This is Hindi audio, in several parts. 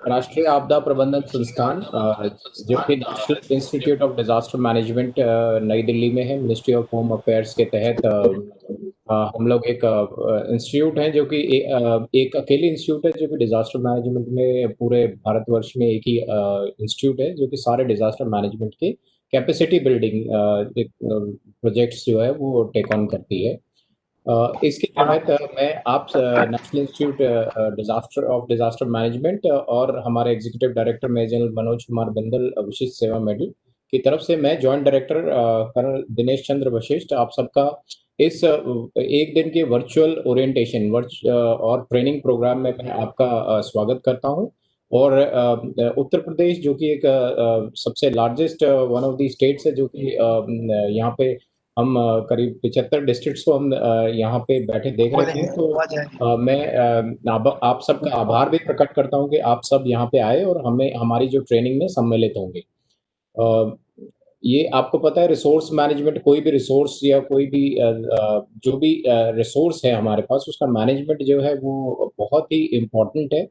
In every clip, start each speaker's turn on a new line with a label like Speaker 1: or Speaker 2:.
Speaker 1: राष्ट्रीय आपदा प्रबंधन संस्थान जो कि national institute of disaster management नई दिल्ली में है, मिनिस्ट्री ऑफ होम अफेयर्स के तहत हम लोग एक इंस्टीट्यूट है जो कि एक अकेली इंस्टीट्यूट है जो कि डिजास्टर मैनेजमेंट में पूरे भारतवर्ष में एक ही इंस्टीट्यूट है जो कि सारे डिजास्टर मैनेजमेंट के कैपेसिटी बिल्डिंग प्रोजेक्ट्स जो है वो टेक ऑन करती है। इसके तहत मैं आप नेशनल इंस्टीट्यूट डिजास्टर मैनेजमेंट और हमारे executive director major general Manoj Kumar Bindal Vishisht Seva medal की तरफ से मैं joint director colonel Dinesh Chandra Vashishtha आप सबका इस एक दिन के वर्चुअल ओरिएंटेशन और ट्रेनिंग प्रोग्राम में मैं आपका स्वागत करता हूं। और उत्तर प्रदेश जो कि एक सबसे largest one of the states है जो कि यहाँ पे हम करीब 75 डिस्ट्रिक्ट्स को हम यहाँ पे बैठे देख रहे थे। तो मैं आप सबका आभार भी प्रकट करता हूँ कि आप सब यहाँ पे आए और हमें हमारी जो ट्रेनिंग में सम्मिलित होंगे। अ, ये आपको पता है रिसोर्स मैनेजमेंट, कोई भी रिसोर्स या कोई भी जो भी रिसोर्स है हमारे पास उसका मैनेजमेंट जो है वो बहुत ही इम्पोर्टेंट है।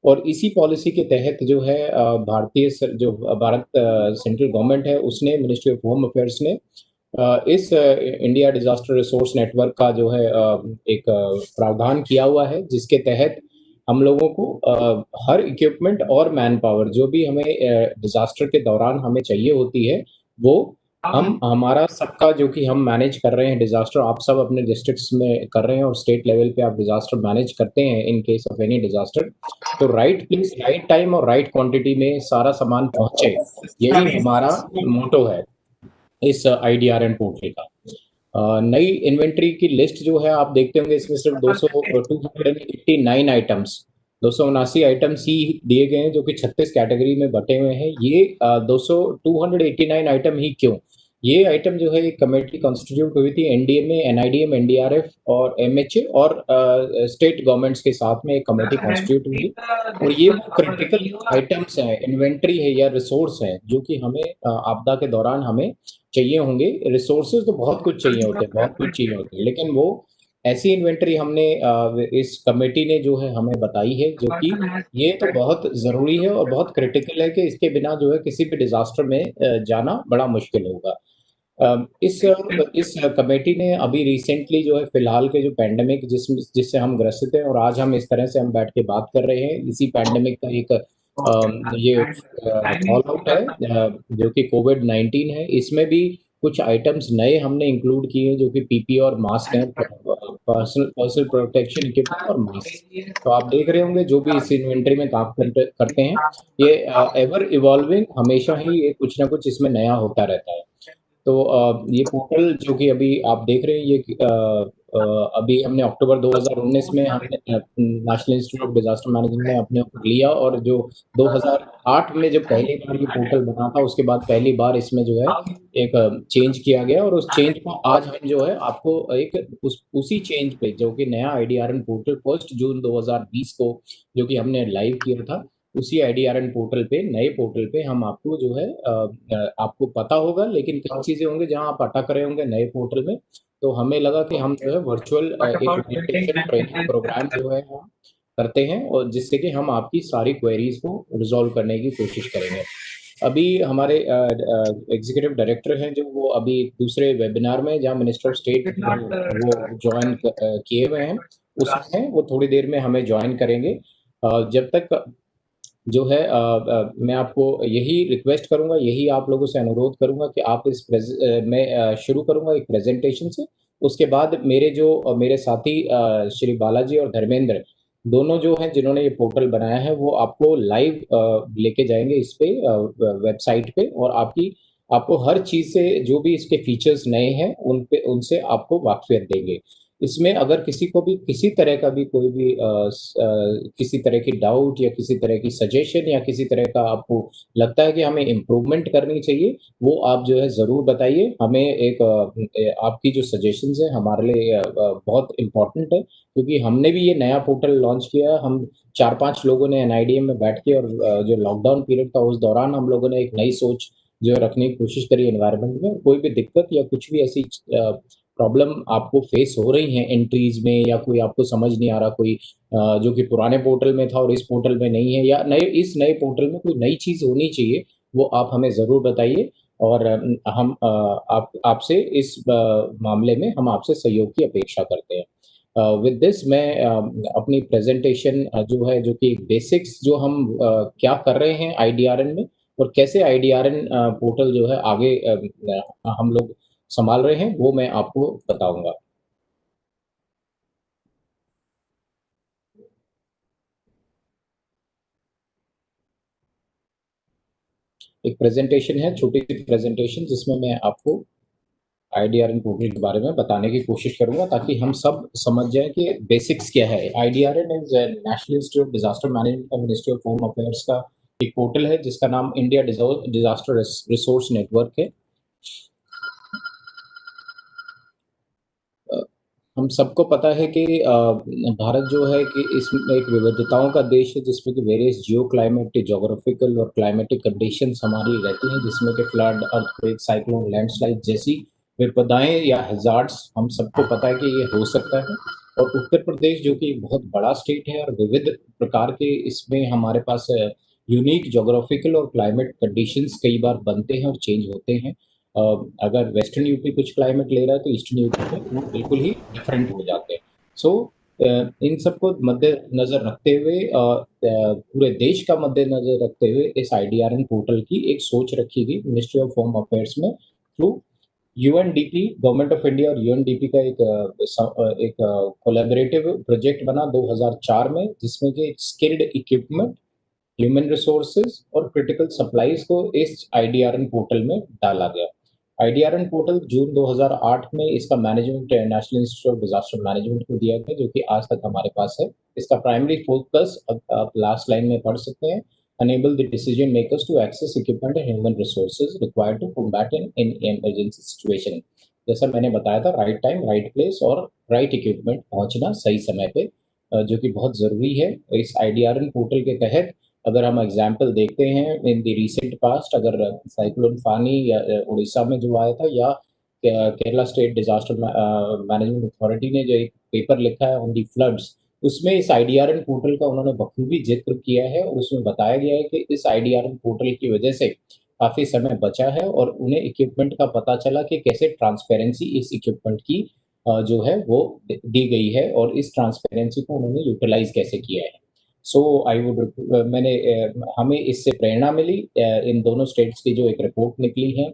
Speaker 1: और इसी पॉलिसी के तहत जो है जो भारत सेंट्रल गवर्नमेंट है उसने मिनिस्ट्री ऑफ होम अफेयर्स ने इस इंडिया डिजास्टर रिसोर्स नेटवर्क का जो है एक प्रावधान किया हुआ है जिसके तहत हम लोगों को हर इक्विपमेंट और मैन पावर जो भी हमें डिजास्टर के दौरान हमें चाहिए होती है वो हम हमारा सबका जो कि हम मैनेज कर रहे हैं डिजास्टर, आप सब अपने डिस्ट्रिक्ट्स में कर रहे हैं और स्टेट लेवल पे आप डिजास्टर मैनेज करते हैं in case of any disaster. तो राइट प्लेस राइट टाइम और राइट क्वांटिटी में सारा सामान पहुंचे, यही हमारा मोटो है इस आईडीआरएन पोर्टल का। नई इन्वेंट्री की लिस्ट जो है आप देखते होंगे इसमें सिर्फ 289 आइटम्स 279 आइटम्स ही दिए गए हैं जो कि 36 कैटेगरी में बटे हुए हैं। ये 289 आइटम ही क्यों? ये आइटम जो है एक कमेटी कॉन्स्टिट्यूट हुई थी एनडीएमए, एनआईडीएम, एनडीआरएफ और एमएचए और स्टेट गवर्नमेंट्स के साथ में एक कमेटी कॉन्स्टिट्यूट हुई। और ये क्रिटिकल आइटम्स हैं, इन्वेंट्री है या रिसोर्स है जो कि हमें आपदा के दौरान हमें चाहिए होंगे। रिसोर्सेज तो बहुत कुछ चाहिए होते हैं, बहुत कुछ चाहिए होते हैं, लेकिन वो ऐसी इन्वेंटरी हमने इस कमेटी ने जो है हमें बताई है जो कि ये तो बहुत ज़रूरी है और बहुत क्रिटिकल है कि इसके बिना जो है किसी भी डिजास्टर में जाना बड़ा मुश्किल होगा। इस कमेटी ने अभी रिसेंटली जो है फिलहाल के जो पैंडेमिक जिससे हम ग्रसित हैं और आज हम इस तरह से हम बैठ के बात कर रहे हैं इसी पैंडेमिक का एक ये फॉल आउट है जो कि कोविड-19 है। इसमें भी कुछ आइटम्स नए हमने इंक्लूड किए हैं जो कि पीपी और मास्क हैं, पर्सनल पर्सनल प्रोटेक्शन इक्विपमेंट और मास्क। तो आप देख रहे होंगे जो भी इस इन्वेंटरी में काम करते हैं ये एवर इवॉल्विंग, हमेशा ही ये कुछ ना कुछ इसमें नया होता रहता है। तो ये पोर्टल जो कि अभी आप देख रहे हैं ये अभी हमने अक्टूबर 2019 में हमने national institute of disaster management ने अपने ऊपर लिया और जो 2008 में जब पहली बार ये पोर्टल बना था उसके बाद पहली बार इसमें जो है एक चेंज किया गया और उस चेंज को आज हम जो है आपको एक उसी चेंज पे जो कि नया आईडीआरएन पोर्टल 1 जून 2020 को जो कि हमने लाइव किया था उसी आईडीआरएन पोर्टल पे, नए पोर्टल पे हम आपको जो है आपको पता होगा लेकिन कई चीजें होंगी जहां आप अटक रहे होंगे नए पोर्टल में। तो हमें लगा कि हम जो है वर्चुअल एक ओरिएंटेशन ट्रेनिंग प्रोग्राम जो है हम करते हैं और जिससे कि हम आपकी सारी क्वेरीज को रिजॉल्व करने की कोशिश करेंगे। अभी हमारे एग्जीक्यूटिव डायरेक्टर हैं जो वो अभी दूसरे वेबिनार में जहां मिनिस्टर ऑफ स्टेट वो ज्वाइन किए हुए हैं उसमें वो थोड़ी देर में हमें ज्वाइन करेंगे। जब तक जो है मैं आपको यही रिक्वेस्ट करूंगा, यही आप लोगों से अनुरोध करूंगा कि आप मैं शुरू करूंगा एक प्रेजेंटेशन से। उसके बाद मेरे साथी श्री बालाजी और धर्मेंद्र दोनों जो हैं जिन्होंने ये पोर्टल बनाया है वो आपको लाइव लेके जाएंगे इस पे वेबसाइट पे और आपको हर चीज से जो भी इसके फीचर्स नए हैं उन पे उनसे आपको वाकफियत देंगे। इसमें अगर किसी को भी किसी तरह का भी कोई भी किसी तरह की डाउट या किसी तरह की सजेशन या किसी तरह का आपको लगता है कि हमें इम्प्रूवमेंट करनी चाहिए वो आप जो है ज़रूर बताइए हमें। आपकी जो सजेशंस है हमारे लिए बहुत इम्पोर्टेंट है क्योंकि हमने भी ये नया पोर्टल लॉन्च किया। हम 4-5 लोगों ने एनआईडीएम में बैठ के और जो लॉकडाउन पीरियड था उस दौरान हम लोगों ने एक नई सोच जो रखने की कोशिश करी एनवायरनमेंट में। कोई भी दिक्कत या कुछ भी ऐसी प्रॉब्लम आपको फेस हो रही हैं एंट्रीज में, या कोई आपको समझ नहीं आ रहा, कोई जो कि पुराने पोर्टल में था और इस पोर्टल में नहीं है, या इस नए पोर्टल में कोई नई चीज़ होनी चाहिए, वो आप हमें ज़रूर बताइए। और हम आप आपसे इस मामले में हम आपसे सहयोग की अपेक्षा करते हैं। विद दिस मैं अपनी प्रेजेंटेशन जो है, जो कि बेसिक्स जो हम क्या कर रहे हैं आईडीआरएन में, और कैसे आईडीआरएन पोर्टल जो है आगे हम लोग संभाल रहे हैं, वो मैं आपको बताऊंगा। एक प्रेजेंटेशन है, छोटी सी प्रेजेंटेशन, जिसमें मैं आपको आईडीआरएन पोर्टल के बारे में बताने की कोशिश करूंगा, ताकि हम सब समझ जाएं कि बेसिक्स क्या है। IDRN is national institute of disaster management का मिनिस्ट्री ऑफ होम अफेयर्स का एक पोर्टल है, जिसका नाम इंडिया डिजास्टर रिसोर्स नेटवर्क है। अ, हम सबको पता है कि भारत जो है कि इसमें एक विविधताओं का देश है, जिसमें कि वेरियस जियो क्लाइमेट, जोग्राफिकल और क्लाइमेटिक कंडीशंस हमारी रहती हैं, जिसमें कि फ्लड, अर्थक्वेक, साइक्लोन, लैंडस्लाइड जैसी विपदाएं या हैजार्ड्स हम सबको पता है कि ये हो सकता है। और उत्तर प्रदेश जो कि एक बहुत बड़ा स्टेट है और विविध प्रकार के इसमें हमारे पास यूनिक जोग्राफिकल और क्लाइमेट कंडीशंस कई बार बनते हैं और चेंज होते हैं। अ, अगर वेस्टर्न यूपी कुछ क्लाइमेट ले रहा है, तो ईस्टर्न यूपी में वो बिल्कुल ही डिफरेंट हो जाते हैं। सो इन सबको मद्देनजर रखते हुए, पूरे देश का मद्देनजर रखते हुए, इस आईडीआरएन पोर्टल की एक सोच रखी गई मिनिस्ट्री ऑफ होम अफेयर्स में, through UNDP, government of India और यूएनडीपी का एक कोलैबोरेटिव प्रोजेक्ट बना 2004 में, जिसमें कि स्किल्ड इक्विपमेंट, ह्यूमन रिसोर्सेज और क्रिटिकल सप्लाईज को इस आईडीआरएन पोर्टल में डाला गया। आईडीआरएन पोर्टल जून 2008 में इसका management national institute of disaster management को दिया गया, जो कि आज तक हमारे पास है। इसका प्राइमरी फोकस आप लास्ट लाइन में पढ़ सकते हैं: enable the decision makers to access equipment and human resources required to combat in emergency situation। जैसा मैंने बताया था, राइट टाइम, राइट प्लेस और राइट इक्विपमेंट पहुंचना सही समय पे, जो कि बहुत जरूरी है। इस आईडीआरएन पोर्टल के तहत अगर हम एग्जाम्पल देखते हैं इन द रिसेंट पास्ट, अगर साइक्लोन फानी या उड़ीसा में जो आया था, या Kerala state disaster management authority ने जो एक पेपर लिखा है ऑन दी फ्लड्स, उसमें इस आईडीआरएन पोर्टल का उन्होंने बखूबी जिक्र किया है, और उसमें बताया गया है कि इस आईडीआरएन पोर्टल की वजह से काफी समय बचा है, और उन्हें इक्विपमेंट का पता चला कि कैसे ट्रांसपेरेंसी इस इक्विपमेंट की जो है वो दी गई है, और इस ट्रांसपेरेंसी को उन्होंने यूटिलाइज कैसे किया है। सो आई वुड मैंने हमें इससे प्रेरणा मिली। इन दोनों स्टेट्स की जो एक रिपोर्ट निकली है,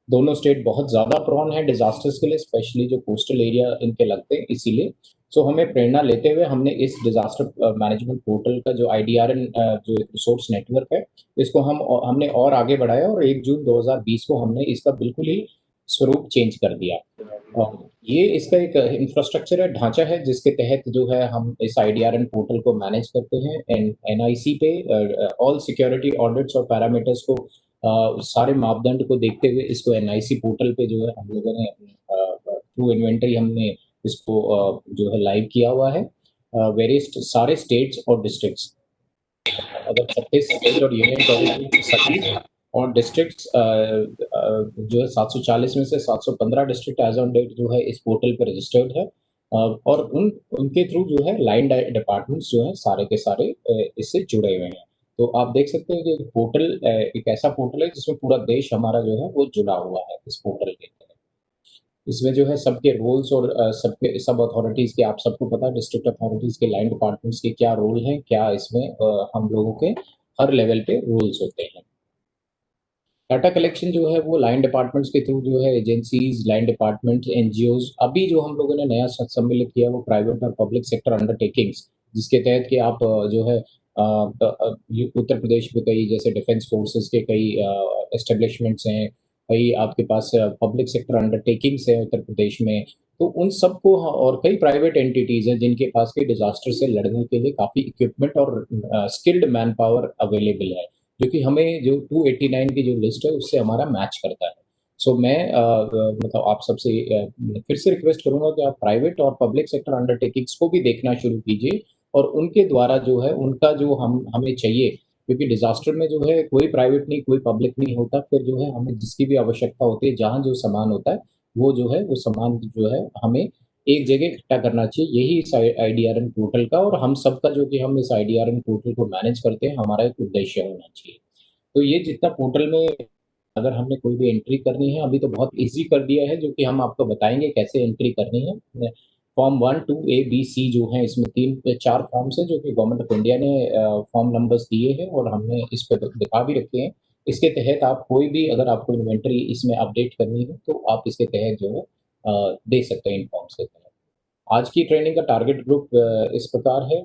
Speaker 1: दोनों स्टेट बहुत ज़्यादा प्रोन है डिजास्टर्स के लिए, स्पेशली जो कोस्टल एरिया इनके लगते हैं, इसीलिए सो हमें प्रेरणा लेते हुए हमने इस डिजास्टर मैनेजमेंट पोर्टल का जो आईडीआरएन जो एक रिसोर्स नेटवर्क है, इसको हमने और आगे बढ़ाया, और 1 जून 2020 को हमने इसका बिल्कुल ही स्वरूप चेंज कर दिया। ये इसका एक इंफ्रास्ट्रक्चर है, ढांचा है, जिसके तहत जो है हम इस आईडीआरएन पोर्टल को मैनेज करते हैं। एनआईसी पे ऑल सिक्योरिटी ऑडिट्स और पैरामीटर्स को, सारे मापदंड को देखते हुए, इसको एनआईसी पोर्टल पे जो है हम लोगों ने थ्रू इन्वेंटरी हमने इसको जो है लाइव किया हुआ है। वेरियस सारे स्टेट्स और डिस्ट्रिक्ट्स, अगर 36 स्टेट और यूनियन टेरिटरी और डिस्ट्रिक्ट्स जो है 740 में से 715 डिस्ट्रिक्ट एज ऑन डेट जो है इस पोर्टल पर रजिस्टर्ड है। और उनके थ्रू जो है लाइन डिपार्टमेंट्स जो है सारे के सारे इससे जुड़े हुए हैं। तो आप देख सकते हैं कि पोर्टल एक ऐसा पोर्टल है जिसमें पूरा देश हमारा जो है वो जुड़ा हुआ है इस पोर्टल के तहत। इसमें जो है सबके रोल्स और सबके सब अथॉरिटीज के, आप सबको पता है डिस्ट्रिक्ट अथॉरिटीज के, लाइन डिपार्टमेंट्स के क्या रोल हैं, क्या इसमें हम लोगों के हर लेवल पे रूल्स होते हैं। डाटा कलेक्शन जो है वो लाइन डिपार्टमेंट्स के थ्रू जो है एजेंसीज, लाइन डिपार्टमेंट, एनजीओज, अभी जो हम लोगों ने नया सम्मिलित किया वो प्राइवेट और पब्लिक सेक्टर अंडरटेकिंग्स, जिसके तहत कि आप जो है उत्तर प्रदेश में कई जैसे डिफेंस फोर्सेस के कई एस्टेब्लिशमेंट्स हैं, कई आपके पास पब्लिक सेक्टर अंडरटेकिंग्स हैं उत्तर प्रदेश में। तो उन सबको, और कई प्राइवेट एंटिटीज हैं जिनके पास के डिजास्टर से लड़ने के लिए काफी इक्विपमेंट और स्किल्ड मैन पावर अवेलेबल है, जो कि हमें जो 289 की जो लिस्ट है उससे हमारा मैच करता है। सो मैं मतलब आप सबसे फिर से रिक्वेस्ट करूंगा कि आप प्राइवेट और पब्लिक सेक्टर अंडरटेकिंग्स को भी देखना शुरू कीजिए, और उनके द्वारा जो है उनका जो हम हमें चाहिए, क्योंकि डिजास्टर में जो है कोई प्राइवेट नहीं, कोई पब्लिक नहीं होता, फिर जो है हमें जिसकी भी आवश्यकता होती है, जहाँ जो सामान होता है वो जो है वो सामान जो है हमें एक जगह इकट्ठा करना चाहिए। यही इस आईडीआरएम पोर्टल का और हम सबका जो कि हम इस आईडीआरएम पोर्टल को मैनेज करते हैं, हमारा एक उद्देश्य होना चाहिए। तो ये जितना पोर्टल में अगर हमने कोई भी एंट्री करनी है, अभी तो बहुत ईज़ी कर दिया है, जो कि हम आपको बताएँगे कैसे एंट्री करनी है। फॉर्म 1, 2, ए, बी, सी जो हैं, इसमें 3-4 फॉर्म्स हैं, जो कि गवर्नमेंट ऑफ इंडिया ने फॉर्म नंबर्स दिए हैं और हमने इस पे दिखा भी रखे हैं। इसके तहत आप कोई भी अगर आपको इन्वेंटरी इसमें अपडेट करनी है, तो आप इसके तहत जो है दे सकते हैं इन फॉर्म्स के तहत। आज की ट्रेनिंग का टारगेट ग्रुप इस प्रकार है।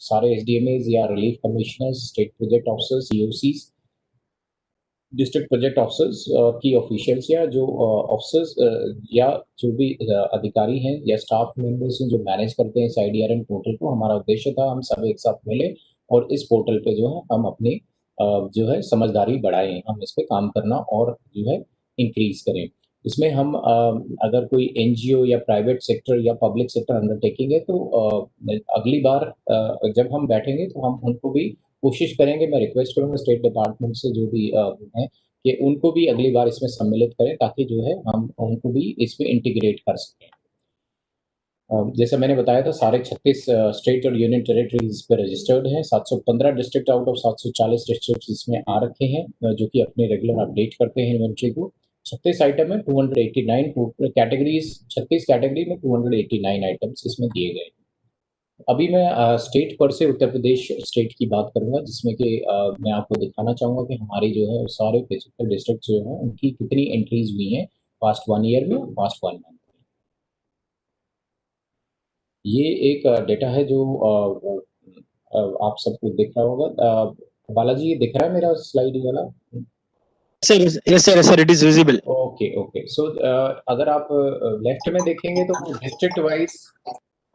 Speaker 1: सारे एसडीएमएज़ या relief commissioners, state project officers, COCs, district project officers की ऑफिशियल्स या जो ऑफिसर्स या जो भी अधिकारी हैं या स्टाफ मेंबर्स हैं जो मैनेज करते हैं इस आईडीआरएम पोर्टल को। हमारा उद्देश्य था हम सब एक साथ मिले और इस पोर्टल पे जो है हम अपनी जो है समझदारी बढ़ाएं, हम इस पे काम करना और जो है इंक्रीज करें। इसमें हम अगर कोई एनजीओ या प्राइवेट सेक्टर या पब्लिक सेक्टर अंडरटेकिंग है, तो अगली बार जब हम बैठेंगे तो हम उनको भी कोशिश करेंगे। मैं रिक्वेस्ट करूँगा स्टेट डिपार्टमेंट से जो भी हैं कि उनको भी अगली बार इसमें सम्मिलित करें, ताकि जो है हम उनको भी इसमें इंटीग्रेट कर सकें। जैसा मैंने बताया था, सारे 36 स्टेट और यूनियन टेरिटरीज इस पे रजिस्टर्ड हैं। 715 डिस्ट्रिक्ट आउट ऑफ 740 डिस्ट्रिक्ट इसमें आ रखे हैं, जो कि अपने रेगुलर अपडेट करते हैं इन्वेंट्री को। 36 आइटम है, 289 कैटेगरीज, 36 कैटेगरी में 289 आइटम्स इसमें दिए गए। अभी मैं स्टेट पर से उत्तर प्रदेश स्टेट की बात करूंगा, जिसमें कि मैं आपको दिखाना चाहूंगा कि हमारी जो है सारे 75 डिस्ट्रिक्ट जो हैं उनकी कितनी एंट्रीज हुई हैं पास्ट 1 ईयर में, पास्ट 1 मंथ में। ये एक डेटा है जो आप सबको दिख रहा होगा। बालाजी, ये दिख रहा है मेरा स्लाइड वाला?
Speaker 2: Sir, yes, sir, it is visible.
Speaker 1: Okay okay. So अगर आप लेफ्ट में देखेंगे तो डिस्ट्रिक्ट वाइज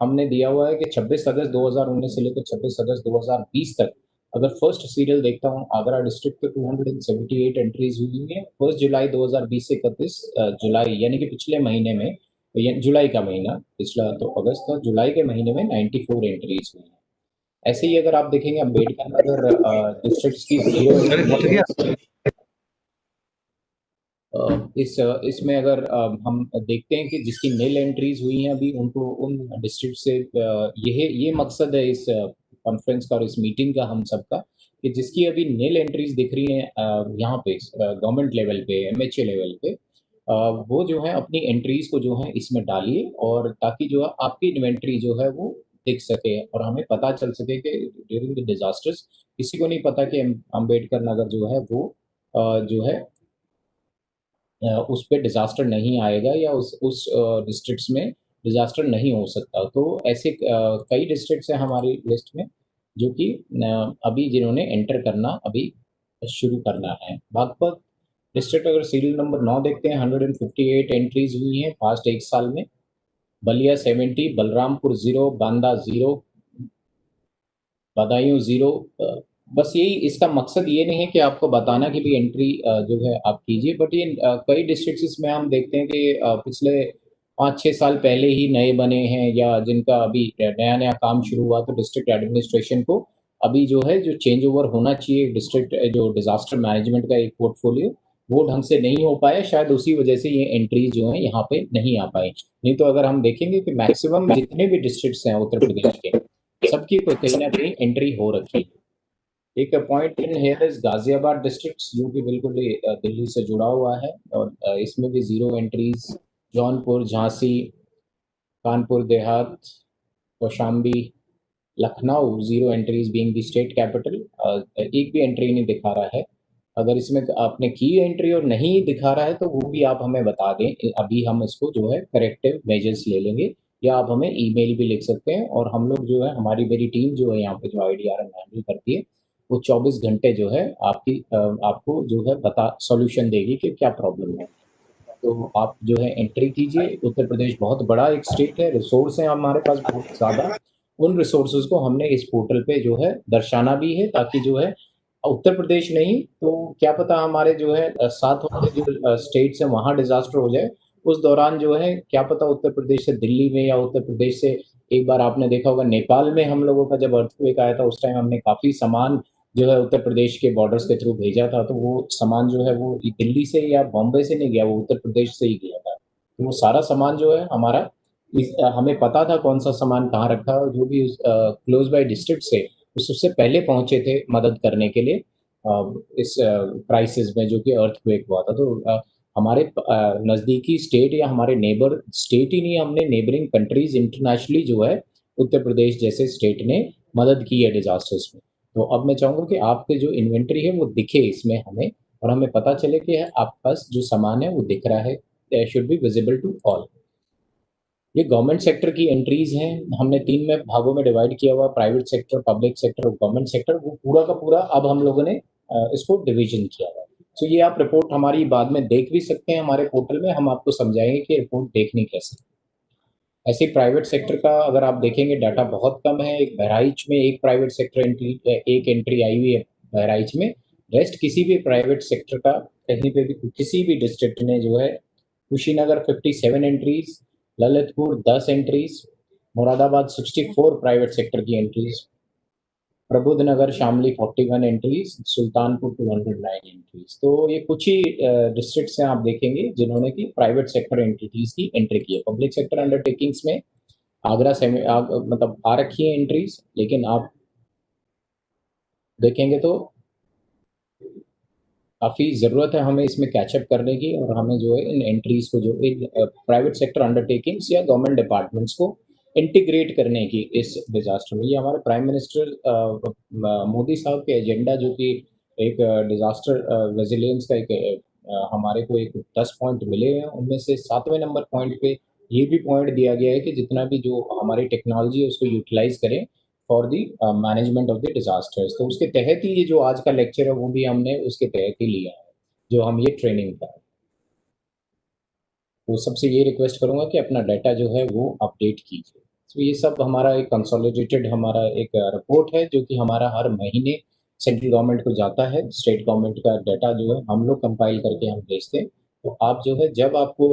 Speaker 1: हमने दिया हुआ है कि 26 अगस्त 2019 से लेकर 26 अगस्त 2020 तक। अगर फर्स्ट सीरियल देखता हूँ, आगरा डिस्ट्रिक्ट पे 278 एंट्रीज हुई है 1 जुलाई 2020 से 31 जुलाई, यानी कि पिछले महीने में, जुलाई का महीना, पिछला तो अगस्त था, जुलाई के महीने में 94 एंट्रीज हुई है। ऐसे ही अगर आप देखेंगे अम्बेडकर नगर डिस्ट्रिक्ट की 0 एंट्री। इसमें अगर हम देखते हैं कि जिसकी नील एंट्रीज हुई हैं अभी, उनको उन डिस्ट्रिक्ट से ये मकसद है इस कॉन्फ्रेंस का और इस मीटिंग का हम सबका, कि जिसकी अभी नील एंट्रीज दिख रही हैं यहाँ पे गवर्नमेंट लेवल पे, एमएचए लेवल पे, वो जो है अपनी एंट्रीज को जो है इसमें डालिए, और ताकि जो है आपकी इन्वेंट्री जो है वो दिख सके और हमें पता चल सके कि ड्यूरिंग द डिजास्टर्स किसी को नहीं पता कि अम्बेडकर नगर जो है वो जो है उस पे डिज़ास्टर नहीं आएगा या उस डिस्ट्रिक्ट्स में डिज़ास्टर नहीं हो सकता। तो ऐसे कई डिस्ट्रिक्ट्स हैं हमारी लिस्ट में, जो कि अभी जिन्होंने एंटर करना अभी शुरू करना है। बागपत डिस्ट्रिक्ट अगर सीरियल नंबर 9 देखते हैं, 158 एंट्रीज हुई हैं पास्ट 1 साल में। बलिया 70, बलरामपुर 0, बांदा 0, बदायूं 0। बस यही इसका मकसद ये नहीं है कि आपको बताना कि भी एंट्री जो है आप कीजिए, बट ये कई डिस्ट्रिक्ट्स इसमें हम देखते हैं कि पिछले 5-6 साल पहले ही नए बने हैं या जिनका अभी नया नया काम शुरू हुआ, तो डिस्ट्रिक्ट एडमिनिस्ट्रेशन को अभी जो है जो चेंज ओवर होना चाहिए डिस्ट्रिक्ट जो डिजास्टर मैनेजमेंट का एक पोर्टफोलियो, वो ढंग से नहीं हो पाया, शायद उसी वजह से ये एंट्रीज जो है यहाँ पे नहीं आ पाई। नहीं तो अगर हम देखेंगे कि मैक्सिमम जितने भी डिस्ट्रिक्ट्स हैं उत्तर प्रदेश के, सबकी कोई कहीं ना कहीं एंट्री हो रखी है। एक point in here is Ghaziabad district, जो कि बिल्कुल ही दिल्ली से जुड़ा हुआ है, और इसमें भी 0 entries. Jaunpur, Jhansi, Kanpur Dehat, Kaushambi, Lucknow 0 entries being the state capital. एक भी एंट्री नहीं दिखा रहा है। अगर इसमें आपने की एंट्री और नहीं दिखा रहा है तो वो भी आप हमें बता दें, अभी हम इसको जो है करेक्टिव मेजर्स ले लेंगे, या आप हमें ईमेल भी लिख सकते हैं, और हम लोग जो है हमारी मेरी टीम जो है यहाँ पे जो आईडीआरएम हैंडल करती है, वो 24 घंटे जो है आपको जो है बता सॉल्यूशन देगी कि क्या प्रॉब्लम है। तो आप जो है एंट्री कीजिए। उत्तर प्रदेश बहुत बड़ा एक स्टेट है, रिसोर्स है हमारे पास बहुत ज़्यादा। उन रिसोर्सेज को हमने इस पोर्टल पे जो है दर्शाना भी है, ताकि जो है उत्तर प्रदेश नहीं तो क्या पता हमारे जो है साथ वाले जो स्टेट्स हैं वहाँ डिजास्टर हो जाए, उस दौरान जो है क्या पता उत्तर प्रदेश से दिल्ली में या उत्तर प्रदेश से, एक बार आपने देखा होगा नेपाल में हम लोगों का जब अर्थक्वेक आया था, उस टाइम हमने काफ़ी सामान जो है उत्तर प्रदेश के बॉर्डर्स के थ्रू भेजा था, तो वो सामान जो है वो दिल्ली से या बॉम्बे से नहीं गया, वो उत्तर प्रदेश से ही गया था। तो वो सारा सामान जो है हमारा हमें पता था कौन सा सामान कहाँ रखा है, और जो भी क्लोज बाय डिस्ट्रिक्ट से वो सबसे पहले पहुंचे थे मदद करने के लिए इस क्राइसिस में जो कि अर्थक्वेक हुआ था। तो हमारे नज़दीकी स्टेट या हमारे नेबर स्टेट ही नहीं, हमने नेबरिंग कंट्रीज इंटरनेशनली जो है उत्तर प्रदेश जैसे स्टेट ने मदद की है डिजास्टर्स में। तो अब मैं चाहूँगा कि आपके जो इन्वेंट्री है वो दिखे इसमें हमें, और हमें पता चले कि आपके पास जो सामान है वो दिख रहा है, should be visible to all. ये गवर्नमेंट सेक्टर की एंट्रीज हैं, हमने 3 में भागों में डिवाइड किया हुआ, प्राइवेट सेक्टर, पब्लिक सेक्टर और गवर्नमेंट सेक्टर। वो पूरा का पूरा अब हम लोगों ने इसको डिवीजन किया हुआ है। तो ये आप रिपोर्ट हमारी बाद में देख भी सकते हैं हमारे पोर्टल में, हम आपको समझाएंगे कि रिपोर्ट देखनी कैसे। ऐसे प्राइवेट सेक्टर का अगर आप देखेंगे डाटा बहुत कम है। एक बहराइच में एक प्राइवेट सेक्टर एंट्री, एक एंट्री आई हुई है बहराइच में। रेस्ट किसी भी प्राइवेट सेक्टर का कहीं पे भी किसी भी डिस्ट्रिक्ट ने जो है, Kushinagar 57 entries, Lalitpur 10 entries, Moradabad 64 private sector की entries, Prabuddhanagar Shamli 41 entries, Sultanpur 209 entries. तो ये कुछ ही डिस्ट्रिक्ट्स हैं आप देखेंगे जिन्होंने की प्राइवेट सेक्टर एंटिटीज की एंट्री की है। पब्लिक सेक्टर अंडरटेकिंग्स में आगरा से मतलब आ रखी है एंट्रीज, लेकिन आप देखेंगे तो काफ़ी ज़रूरत है हमें इसमें कैचअप करने की, और हमें जो है इन एंट्रीज को जो प्राइवेट सेक्टर अंडरटेकिंग्स या गवर्नमेंट डिपार्टमेंट्स को इंटीग्रेट करने की इस डिजास्टर में। ये हमारे प्राइम मिनिस्टर मोदी साहब के एजेंडा जो कि एक डिजास्टर रेजिलियंस का एक हमारे को एक 10 पॉइंट मिले हैं, उनमें से 7वें नंबर पॉइंट पे ये भी पॉइंट दिया गया है कि जितना भी जो हमारी टेक्नोलॉजी है उसको यूटिलाइज करें for the management of the disasters. तो उसके तहत ही ये जो आज का लेक्चर है वो भी हमने उसके तहत ही लिया है, जो हम ये ट्रेनिंग का है। तो सबसे ये रिक्वेस्ट करूंगा कि अपना डाटा जो है वो अपडेट कीजिए। तो ये सब हमारा एक कंसोलिडेटेड हमारा एक रिपोर्ट है जो कि हमारा हर महीने सेंट्रल गवर्नमेंट को जाता है। स्टेट गवर्नमेंट का डाटा जो है हम लोग कंपाइल करके हम भेजते हैं। तो आप जो है जब आपको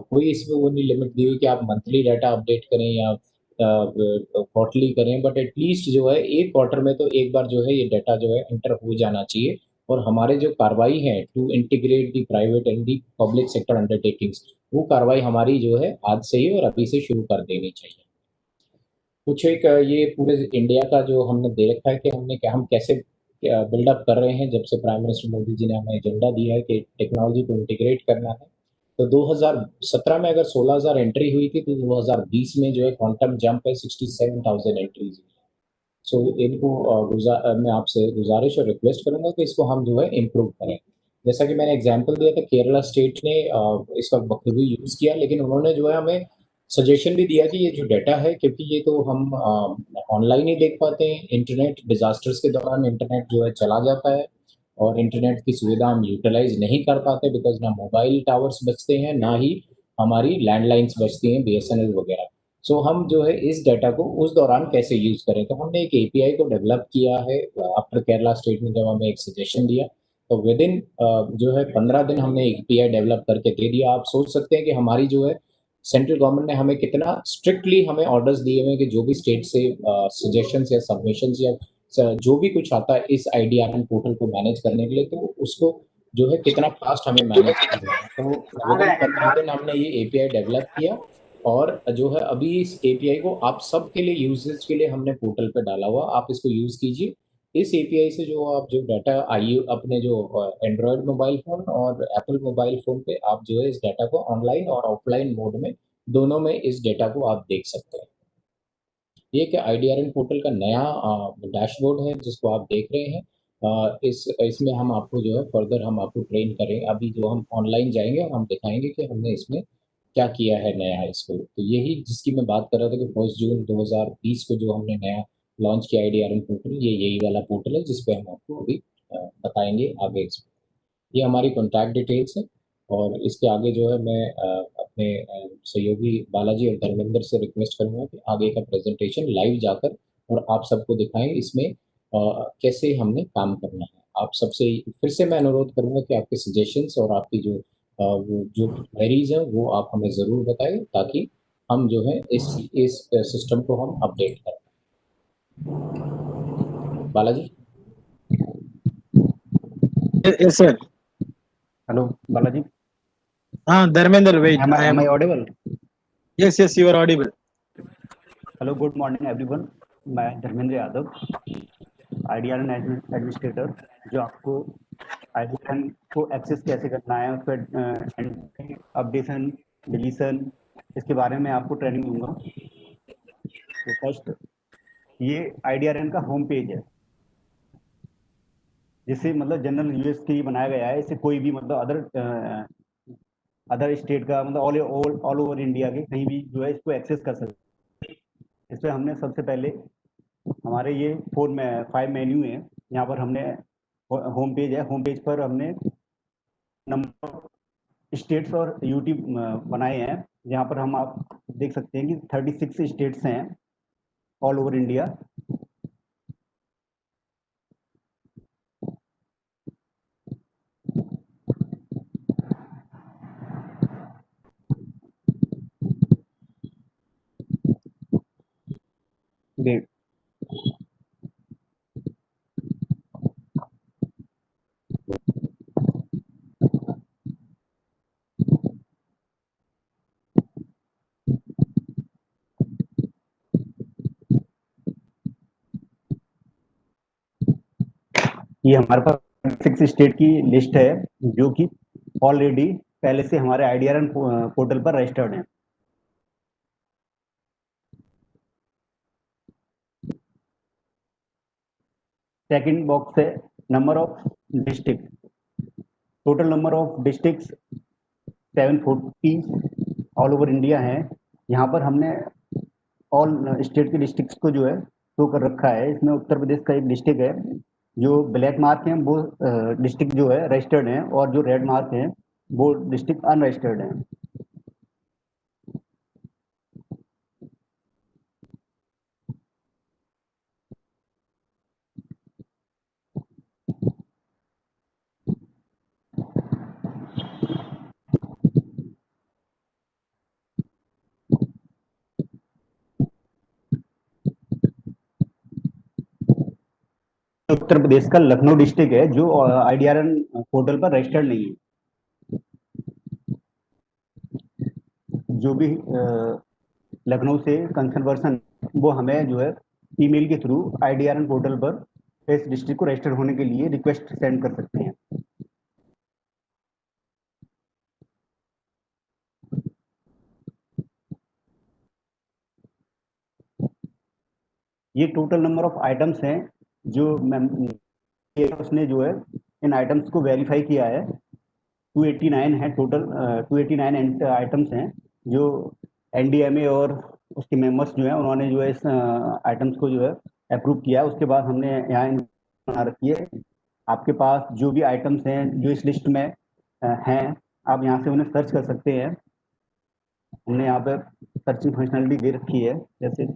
Speaker 1: कोई इसमें वो नहीं लिमिट दी हुई कि आप मंथली डाटा अपडेट करें या क्वार्टरली करें, बट एटलीस्ट जो है एक क्वार्टर में तो एक बार जो है ये डाटा जो है इंटर हो जाना चाहिए। और हमारे जो कार्रवाई है to integrate the private and the public sector undertakings, वो कार्रवाई हमारी जो है आज से ही और अभी से शुरू कर देनी चाहिए। कुछ एक ये पूरे इंडिया का जो हमने दे रखा है कि हमने क्या हम कैसे बिल्डअप कर रहे हैं। जब से प्राइम मिनिस्टर मोदी जी ने हमें एजेंडा दिया है कि टेक्नोलॉजी को इंटीग्रेट करना है, तो 2017 में अगर 16,000 एंट्री हुई थी, तो 2020 में जो है क्वांटम जंप है, 67,000 एंट्रीज। सो इनको मैं आपसे गुजारिश और रिक्वेस्ट करूंगा कि इसको हम जो है इम्प्रूव करें। जैसा कि मैंने एग्जांपल दिया था, केरला स्टेट ने इसका बखूबी यूज़ किया, लेकिन उन्होंने जो है हमें सजेशन भी दिया कि ये जो डाटा है, क्योंकि ये तो हम ऑनलाइन ही देख पाते हैं, इंटरनेट डिजास्टर्स के दौरान इंटरनेट जो है चला जाता है, और इंटरनेट की सुविधा हम यूटिलाइज नहीं कर पाते, बिकॉज ना मोबाइल टावर्स बचते हैं ना ही हमारी लैंडलाइंस बचती हैं, बीएसएनएल वगैरह। सो हम जो है इस डाटा को उस दौरान कैसे यूज करें, तो हमने एक एपीआई को डेवलप किया है। आफ्टर केरला स्टेट ने जब हमें एक सजेशन दिया, तो विद इन जो है 15 दिन हमने एपीआई डेवलप करके दे दिया। आप सोच सकते हैं कि हमारी जो है सेंट्रल गवर्नमेंट ने हमें कितना स्ट्रिक्टली हमें ऑर्डर्स दिए हुए हैं कि जो भी स्टेट से सजेशंस या सबमिशंस या जो भी कुछ आता है इस आईडीआरएम पोर्टल को मैनेज करने के लिए, तो उसको जो है कितना फास्ट हमें मैनेज करना है। तो विद इन 15 दिन हमने ये एपीआई डेवलप किया, और जो है अभी इस एपीआई को आप सबके लिए यूजेज के लिए हमने पोर्टल पे डाला हुआ, आप इसको यूज कीजिए। इस एपीआई से जो आप जो डाटा आई अपने जो एंड्रॉयड मोबाइल फोन और एप्पल मोबाइल फोन पे आप जो है इस डाटा को ऑनलाइन और ऑफलाइन मोड में दोनों में इस डाटा को आप देख सकते हैं। ये क्या आईडीआरएन पोर्टल का नया डैशबोर्ड है जिसको आप देख रहे हैं। इस इसमें हम आपको जो है फर्दर हम आपको ट्रेन करें, अभी जो हम ऑनलाइन जाएंगे और हम दिखाएंगे कि हमने इसमें क्या किया है नया इसको। तो यही जिसकी मैं बात कर रहा था कि 1 जून 2020 को जो हमने नया लॉन्च किया आईडीआरएन पोर्टल, ये यही वाला पोर्टल है जिसपे हम आपको अभी बताएंगे आगे इसमें। ये हमारी कॉन्टैक्ट डिटेल्स है, और इसके आगे जो है मैं अपने सहयोगी बालाजी और धर्मेंद्र से रिक्वेस्ट करूंगा कि आगे का प्रेजेंटेशन लाइव जाकर और आप सबको दिखाएं इसमें कैसे हमने काम करना है। आप सबसे फिर से मैं अनुरोध करूंगा कि आपके सजेशंस और आपकी वो जो क्वेरीज हैं वो आप हमें ज़रूर बताएं, ताकि हम जो है इस सिस्टम को हम अपडेट करें। Balaji.
Speaker 2: Yes, sir.
Speaker 1: Hello Balaji.
Speaker 2: Dharmender, wait.
Speaker 3: Am I audible?
Speaker 2: Yes, you are audible.
Speaker 3: Hello good morning everyone, मैं धर्मेंद्र यादव, आईडीआरएन एडमिनिस्ट्रेटर, जो आपको आईडीआरएन को एक्सेस कैसे करना है, उस पर अपडेशन, डिलीशन, इसके बारे में आपको ट्रेनिंग दूंगा। तो फर्स्ट, ये आईडीआरएन का होम पेज है, जिसे मतलब जनरल यूएस के लिए बनाया गया है। इसे कोई भी मतलब अदर स्टेट का मतलब ऑल ओवर इंडिया के कहीं भी जो है इसको एक्सेस कर सकते हैं। इस पर हमने सबसे पहले हमारे ये 5 मेन्यू है। यहाँ पर हमने होम पेज है, होम पेज पर हमने नंबर स्टेट्स और यूटी बनाए हैं। यहाँ पर हम आप देख सकते हैं कि 36 स्टेट्स हैं ऑल ओवर इंडिया। ये हमारे पास 6 स्टेट की लिस्ट है, जो कि ऑलरेडी पहले से हमारे आईडीआरएन पोर्टल पर रजिस्टर्ड हैं। सेकंड बॉक्स है number of district. Total number of districts 740 all over India है। यहाँ पर हमने ऑल स्टेट के डिस्ट्रिक्ट्स को जो है शो कर रखा है। इसमें उत्तर प्रदेश का एक डिस्ट्रिक्ट है, जो ब्लैक मार्क है वो डिस्ट्रिक्ट जो है रजिस्टर्ड है, और जो रेड मार्क है वो डिस्ट्रिक्ट अनरजिस्टर्ड है। उत्तर प्रदेश का लखनऊ डिस्ट्रिक्ट है, जो आईडीआरएन पोर्टल पर रजिस्टर्ड नहीं है। जो भी लखनऊ से कंसर्न पर्सन वो हमें जो है ईमेल के थ्रू आईडीआरएन पोर्टल पर इस डिस्ट्रिक्ट को रजिस्टर होने के लिए रिक्वेस्ट सेंड कर सकते हैं। ये टोटल नंबर ऑफ आइटम्स हैं जो उसने जो है इन आइटम्स को वेरीफाई किया है। 289 है टोटल, 289 आइटम्स हैं जो एनडीएमए और उसके मेंबर्स जो हैं उन्होंने जो है इस आइटम्स को जो है अप्रूव किया। उसके बाद हमने यहाँ बना रखी है। आपके पास जो भी आइटम्स हैं जो इस लिस्ट में हैं, आप यहाँ से उन्हें सर्च कर सकते हैं। हमने यहाँ पर सर्चिंग फंक्शनलिटी दे रखी है, जैसे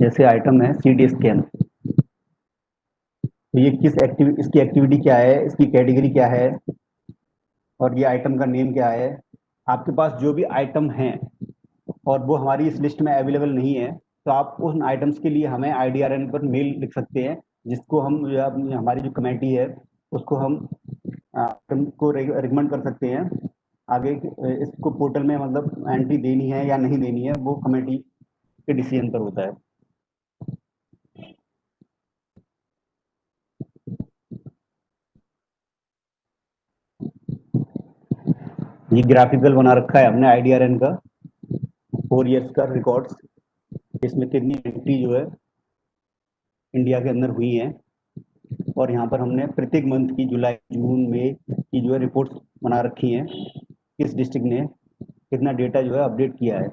Speaker 3: जैसे आइटम है सीटी स्कैन, तो ये इसकी एक्टिविटी क्या है, इसकी कैटेगरी क्या है, और ये आइटम का नेम क्या है। आपके पास जो भी आइटम हैं और वो हमारी इस लिस्ट में अवेलेबल नहीं है, तो आप उन आइटम्स के लिए हमें आईडीआरएन पर मेल लिख सकते हैं, जिसको हम हमारी जो कमेटी है उसको हम आइटम को रिकमेंड कर सकते हैं। आगे इसको पोर्टल में मतलब एंट्री देनी है या नहीं देनी है, वो कमेटी के डिसीजन पर होता है। ये ग्राफिकल बना रखा है हमने आईडीआरएन का 4 इयर्स का रिकॉर्ड्स, इसमें कितनी एंट्री जो है इंडिया के अंदर हुई है, और यहाँ पर हमने प्रत्येक मंथ की जुलाई, जून, मई की जो है रिपोर्ट्स बना रखी हैं, किस डिस्ट्रिक्ट ने कितना डेटा जो है अपडेट किया है।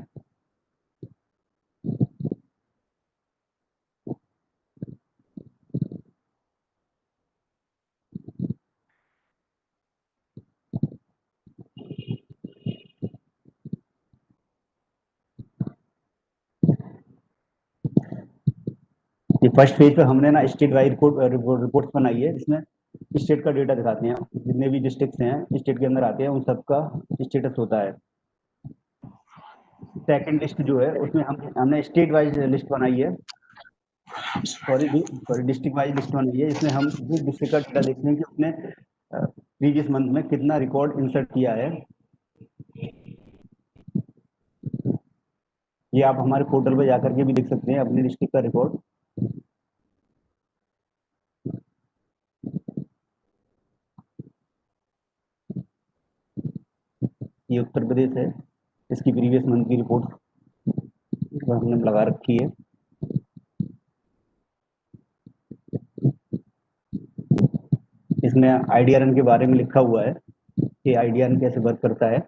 Speaker 3: ये फर्स्ट पेज पे हमने ना स्टेट वाइज रिपोर्ट्स बनाई है, जिसमें स्टेट का डेटा दिखाते हैं। जितने भी डिस्ट्रिक्ट्स हैं स्टेट के अंदर आते हैं, उन सबका स्टेटस होता है। सेकंड लिस्ट जो है उसमें हमने स्टेट वाइज लिस्ट बनाई है, सॉरी डिस्ट्रिक्ट वाइज लिस्ट बनाई है, इसमें हम जिस डिस्ट्रिक्ट का डेटा देखते हैं कि उसने प्रीवियस मंथ में कितना रिकॉर्ड इंसर्ट किया है। ये आप हमारे पोर्टल पर जाकर के भी देख सकते हैं अपने डिस्ट्रिक्ट का रिकॉर्ड। ये उत्तर प्रदेश है, इसकी प्रीवियस मंथ की रिपोर्ट हमने लगा रखी है। इसमें आईडीआरएन के बारे में लिखा हुआ है कि आईडीआरएन कैसे वर्क करता है।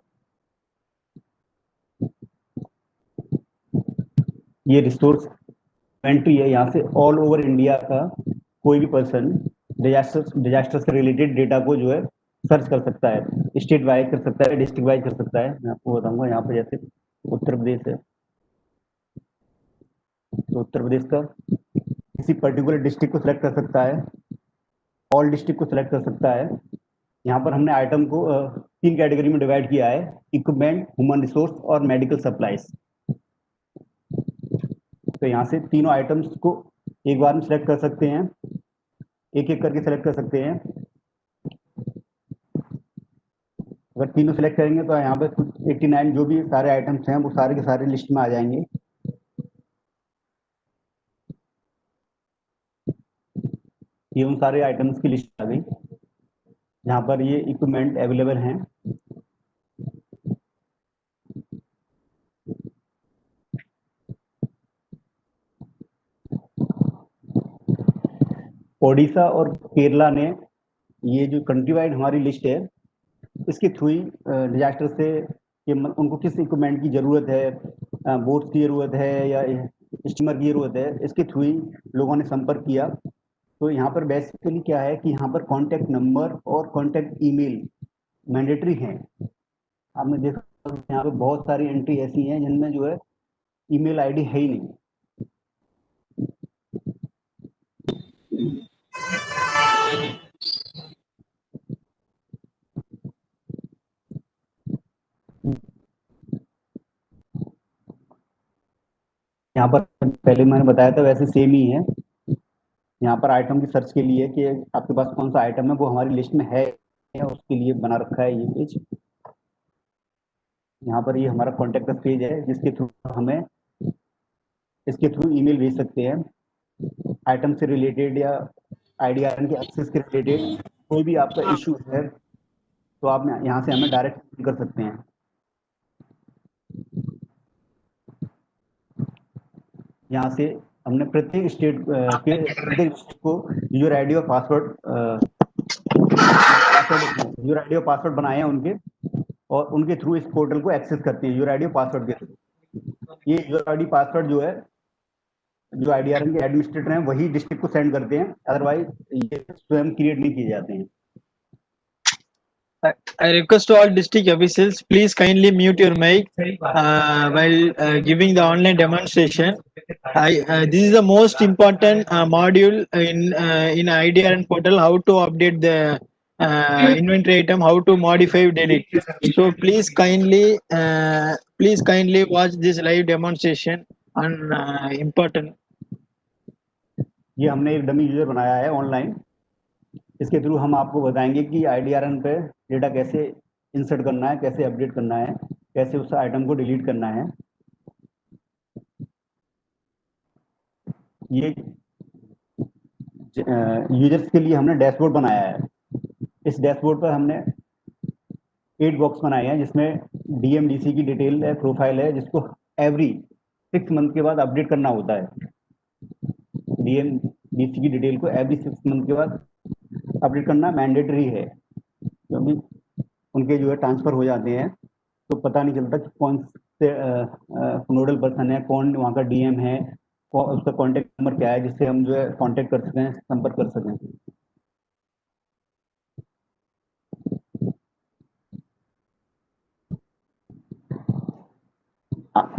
Speaker 3: ये रिसोर्स इन्वेंट्री है, यहाँ से ऑल ओवर इंडिया का कोई भी पर्सन डिजास्टर से रिलेटेड डेटा को जो है सर्च कर सकता है, स्टेट वाइज कर सकता है, डिस्ट्रिक्ट वाइज कर सकता है। मैं आपको बताऊंगा, यहाँ पे जैसे उत्तर प्रदेश है तो उत्तर प्रदेश का किसी पर्टिकुलर डिस्ट्रिक्ट को सिलेक्ट कर सकता है, ऑल डिस्ट्रिक्ट को सिलेक्ट कर सकता है। यहाँ पर हमने आइटम को 3 कैटेगरी में डिवाइड किया है, इक्विपमेंट, ह्यूमन रिसोर्स और मेडिकल सप्लाईज। तो यहाँ से तीनों आइटम्स को एक बार में सिलेक्ट कर सकते हैं, एक एक करके सिलेक्ट कर सकते हैं। अगर तीनों सिलेक्ट करेंगे तो यहाँ पे 89 जो भी सारे आइटम्स हैं वो सारे के सारे लिस्ट में आ जाएंगे। ये उन सारे आइटम्स की लिस्ट आ गई जहाँ पर ये इक्विपमेंट अवेलेबल हैं। ओडिशा और केरला ने ये जो कंट्री वाइड हमारी लिस्ट है, इसके थ्रू ही डिजास्टर से कि उनको किस इक्विपमेंट की जरूरत है, बोट्स की जरूरत है या स्टीमर की जरूरत है, इसके थ्रू ही लोगों ने संपर्क किया। तो यहाँ पर बेसिकली क्या है कि यहाँ पर कॉन्टैक्ट नंबर और कॉन्टैक्ट ईमेल मैंडेटरी हैं। आपने देखा यहाँ पे बहुत सारी एंट्री ऐसी हैं जिनमें जो है ईमेल आईडी है ही नहीं। यहाँ पर पहले मैंने बताया था वैसे सेम ही है। यहाँ पर आइटम की सर्च के लिए कि आपके पास कौन सा आइटम है वो हमारी लिस्ट में है, उसके लिए बना रखा है ये पेज। यहाँ पर ये हमारा कॉन्टेक्ट का पेज है जिसके थ्रू हमें इसके थ्रू ईमेल भेज सकते हैं आइटम से रिलेटेड या आईडीआरएन के एक्सेस के रिलेटेड कोई भी आपका इशू है तो आप यहाँ से हमें डायरेक्ट कर सकते हैं। यहाँ से हमने प्रत्येक स्टेट के प्रत्येक स्टेट को यूजर आईडी और पासवर्ड बनाए हैं उनके, और उनके थ्रू इस पोर्टल को एक्सेस करते हैं यूजर आईडी और पासवर्ड के थ्रू। ये यूजर आईडी पासवर्ड जो है जो आईडीआरएन के एडमिनिस्ट्रेटर हैं वही डिस्ट्रिक्ट को सेंड करते हैं, अदरवाइज ये स्वयं क्रिएट नहीं किए जाते हैं।
Speaker 2: I request to all district officials, please kindly mute your mic while giving the online demonstration. This is the most important module in IDRN portal, how to update the inventory item, how to modify, delete. So please kindly watch this live demonstration on important.
Speaker 3: ये हमने एक डमी यूजर बनाया है ऑनलाइन, इसके थ्रू हम आपको बताएंगे कि आईडीआरएन पे डेटा कैसे इंसर्ट करना है, कैसे अपडेट करना है, कैसे उस आइटम को डिलीट करना है। ये यूजर्स के लिए हमने डैशबोर्ड बनाया है। इस डैशबोर्ड पर हमने 8 बॉक्स बनाए हैं जिसमें डीएमडीसी की डिटेल है, प्रोफाइल है, जिसको एवरी 6 मंथ के बाद अपडेट करना होता है। डीएमडीसी की डिटेल को एवरी 6 मंथ के बाद अपडेट करना मैंडेटरी है, क्योंकि उनके जो है ट्रांसफर हो जाते हैं तो पता नहीं चलता कि कौन से नोडल पर्सन है, कौन वहाँ का डीएम है, उसका कॉन्टेक्ट नंबर क्या है जिससे हम जो है कॉन्टेक्ट कर सकें, संपर्क कर सकें।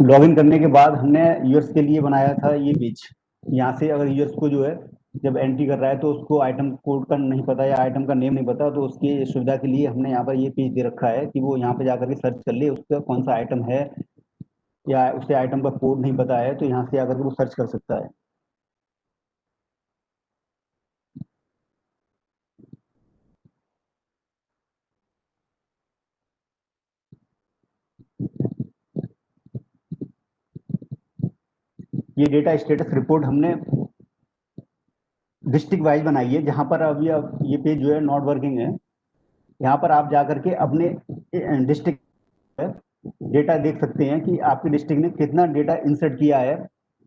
Speaker 3: लॉगिन करने के बाद हमने यूजर्स के लिए बनाया था ये पेज। यहाँ से अगर यूजर्स को जो है जब एंट्री कर रहा है तो उसको आइटम कोड का नहीं पता या आइटम का नेम नहीं पता, तो उसकी सुविधा के लिए हमने यहाँ पर ये पेज दे रखा है कि वो यहाँ पे जाकर के सर्च कर ले उसका कौन सा आइटम है, या उसे आइटम का कोड नहीं पता है, तो यहाँ से आकर के वो सर्च कर सकता है। ये डेटा स्टेटस रिपोर्ट हमने डिस्ट्रिक्ट वाइज बनाई है, जहां पर अभी अब ये पेज जो है नॉट वर्किंग है। यहाँ पर आप जाकर के अपने डिस्ट्रिक्ट डेटा देख सकते हैं कि आपके डिस्ट्रिक्ट ने कितना डेटा इंसर्ट किया है,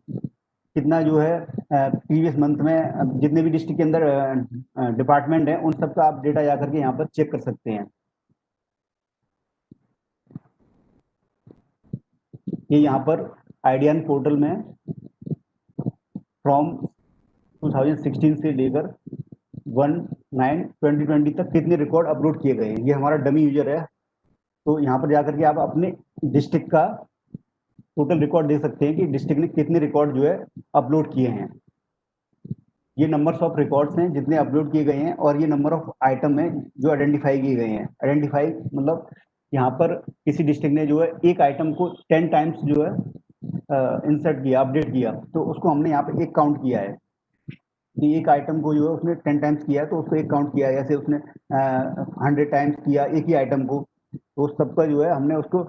Speaker 3: कितना जो है प्रीवियस मंथ में जितने भी डिस्ट्रिक्ट के अंदर डिपार्टमेंट है उन सबका आप डेटा जाकर के यहाँ पर चेक कर सकते हैं। ये यहाँ पर आइडियन पोर्टल में फ्रॉम 2016 से लेकर 1/9/2020 तक कितने रिकॉर्ड अपलोड किए गए हैं, ये हमारा डमी यूजर है। तो यहाँ पर जाकर के आप अपने डिस्ट्रिक्ट का टोटल रिकॉर्ड देख सकते हैं कि डिस्ट्रिक्ट ने कितने रिकॉर्ड जो है अपलोड किए हैं। ये नंबर्स ऑफ रिकॉर्ड्स हैं जितने अपलोड किए गए हैं, और ये नंबर ऑफ आइटम है जो आइडेंटिफाई किए गए हैं। आइडेंटिफाई मतलब यहाँ पर किसी डिस्ट्रिक्ट ने जो है एक आइटम को 10 टाइम्स जो है इंसर्ट किया, अपडेट किया, तो उसको हमने यहाँ पे एक काउंट किया है कि एक आइटम को जो है उसने 10 टाइम्स किया है, तो उसको एक काउंट किया है। जैसे उसने 100 टाइम्स किया एक ही आइटम को, तो उस सबका जो है हमने उसको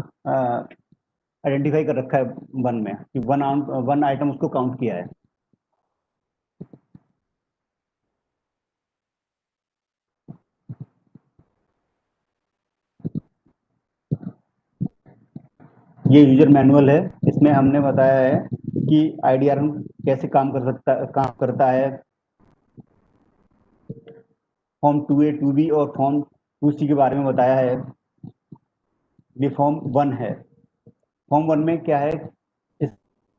Speaker 3: आइडेंटिफाई कर रखा है वन में कि वन आइटम उसको काउंट किया है। ये यूजर मैनुअल है, इसमें हमने बताया है कि आईडीआरएम कैसे काम करता है। फॉर्म 2A 2B और फॉर्म 2C के बारे में बताया है। ये फॉर्म 1 है। फॉर्म 1 में क्या है, इस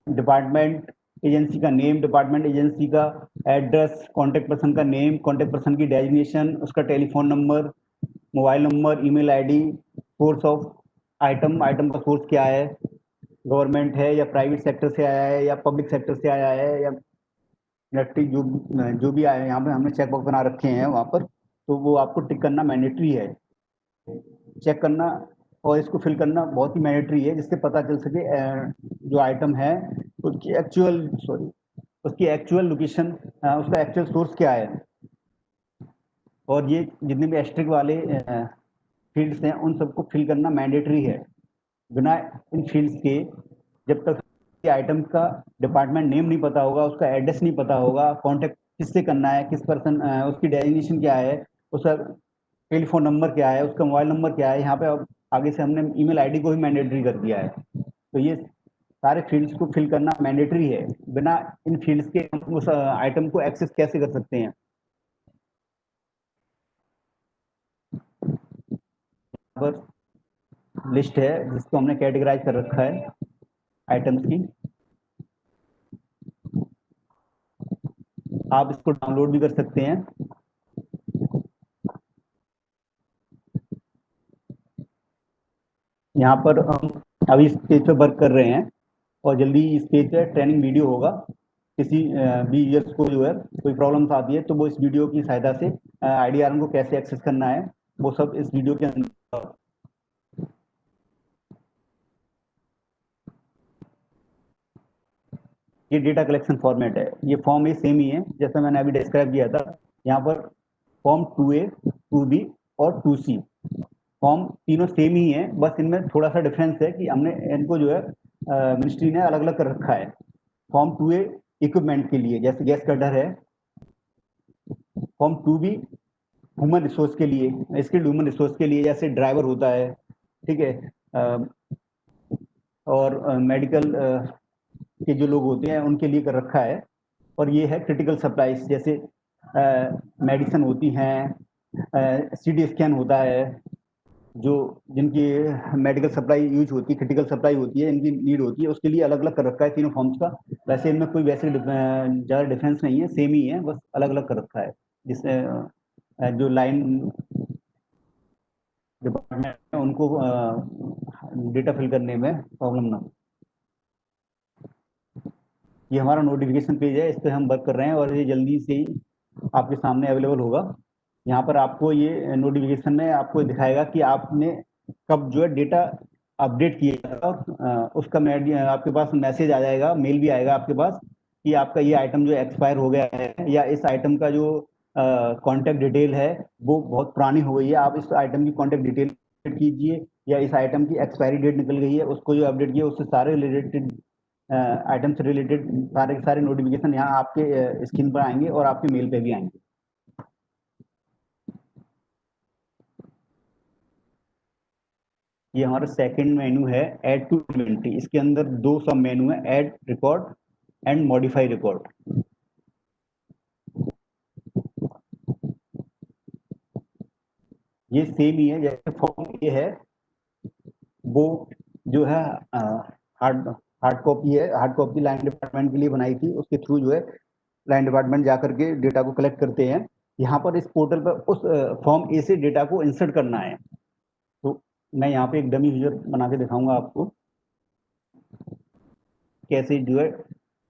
Speaker 3: डिपार्टमेंट एजेंसी का नेम, डिपार्टमेंट एजेंसी का एड्रेस, कॉन्टेक्ट पर्सन का नेम, कॉन्टेक्ट पर्सन की डेजिग्नेशन, उसका telephone number, mobile number, email ID, source of item, item का सोर्स क्या है, गवर्नमेंट है या प्राइवेट सेक्टर से आया है या पब्लिक सेक्टर से आया है या इंडस्ट्री, जो भी आया है। यहाँ पे हमने चेक बॉक्स बना रखे हैं वहाँ पर, तो वो आपको टिक करना मैंडेटरी है। चेक करना और इसको फिल करना बहुत ही मैंडेटरी है, जिससे पता चल सके जो आइटम है उसकी एक्चुअल लोकेशन, उसका एक्चुअल सोर्स क्या है। और ये जितने भी एस्ट्रिक वाले फील्ड्स हैं उन सबको फिल करना मैंडेटरी है। बिना इन फील्ड्स के, जब तक आइटम का डिपार्टमेंट नेम नहीं पता होगा, उसका एड्रेस नहीं पता होगा, कॉन्टेक्ट किससे करना है, किस पर्सन, उसकी डेजिग्नेशन क्या है, उसका टेलीफोन नंबर क्या है, उसका मोबाइल नंबर क्या है। यहाँ पे अब आगे से हमने ईमेल आईडी को भी मैंडेटरी कर दिया है। तो ये सारे फील्ड्स को फिल करना मैंडेटरी है। बिना इन फील्ड्स के हम उस आइटम को एक्सेस कैसे कर सकते हैं। पर लिस्ट है जिसको हमने कैटेगराइज कर रखा है आइटम्स की। आप इसको डाउनलोड भी कर सकते हैं। यहाँ पर हम अभी इस पेज पे वर्क कर रहे हैं और जल्दी इस पेज पे ट्रेनिंग वीडियो होगा। किसी भी यूजर्स को जो है कोई प्रॉब्लम्स आती है तो वो इस वीडियो की सहायता से आईडीआरएम को कैसे एक्सेस करना है वो सब इस वीडियो के अंदर। ये डेटा कलेक्शन फॉर्मेट है। ये फॉर्म ये सेम ही है जैसा मैंने अभी डिस्क्राइब किया था। यहाँ पर फॉर्म 2A 2B और 2C फॉर्म तीनों सेम ही है, बस इनमें थोड़ा सा डिफरेंस है कि हमने इनको जो है मिनिस्ट्री ने अलग अलग कर रखा है। फॉर्म 2A इक्विपमेंट के लिए जैसे गैस कटर है। फॉर्म 2B ह्यूमन रिसोर्स के लिए, स्किल्ड ह्यूमन रिसोर्स के लिए, जैसे ड्राइवर होता है, ठीक है, और मेडिकल के जो लोग होते हैं उनके लिए कर रखा है। और ये है क्रिटिकल सप्लाईज, जैसे मेडिसिन होती हैं, सीटी स्कैन होता है, जो जिनकी मेडिकल सप्लाई यूज होती है, क्रिटिकल सप्लाई होती है, इनकी नीड होती है, उसके लिए अलग अलग कर रखा है तीनों फॉर्म्स का। वैसे इनमें कोई वैसे ज़्यादा डिफरेंस नहीं है, सेम ही है, बस अलग अलग कर रखा है जिससे जो लाइन डिपार्टमेंट है उनको डेटा फिल करने में प्रॉब्लम ना हो। ये हमारा नोटिफिकेशन पेज है, इस पर हम वर्क कर रहे हैं और ये जल्दी से ही आपके सामने अवेलेबल होगा। यहाँ पर आपको ये नोटिफिकेशन में आपको दिखाएगा कि आपने कब जो है डेटा अपडेट किया उसका आपके पास मैसेज आ जाएगा, मेल भी आएगा आपके पास कि आपका ये आइटम जो एक्सपायर हो गया है, या इस आइटम का जो कॉन्टेक्ट डिटेल है वो बहुत पुरानी हो गई है, आप इस आइटम की कॉन्टेक्ट डिटेल कीजिए, या इस आइटम की एक्सपायरी डेट निकल गई है उसको जो अपडेट किया, उससे सारे रिलेटेड आइटम से रिलेटेड सारे सारे नोटिफिकेशन यहाँ आपके स्क्रीन पर आएंगे और आपके मेल पे भी आएंगे। ये हमारा सेकंड मेन्यू है ऐड टू इन्वेंटरी। इसके अंदर दो सब मेन्यू है, add record and modify record. ये सेम ही है, जैसे फॉर्म ये है वो जो है हार्ड हार्ड कॉपी है, हार्ड कॉपी लाइन डिपार्टमेंट के लिए बनाई थी, उसके थ्रू जो है लाइन डिपार्टमेंट जा करके डेटा को कलेक्ट करते हैं। यहाँ पर इस पोर्टल पर उस फॉर्म ए से डेटा को इंसर्ट करना है। तो मैं यहाँ पे एक डमी यूजर बना के दिखाऊंगा आपको कैसे जो है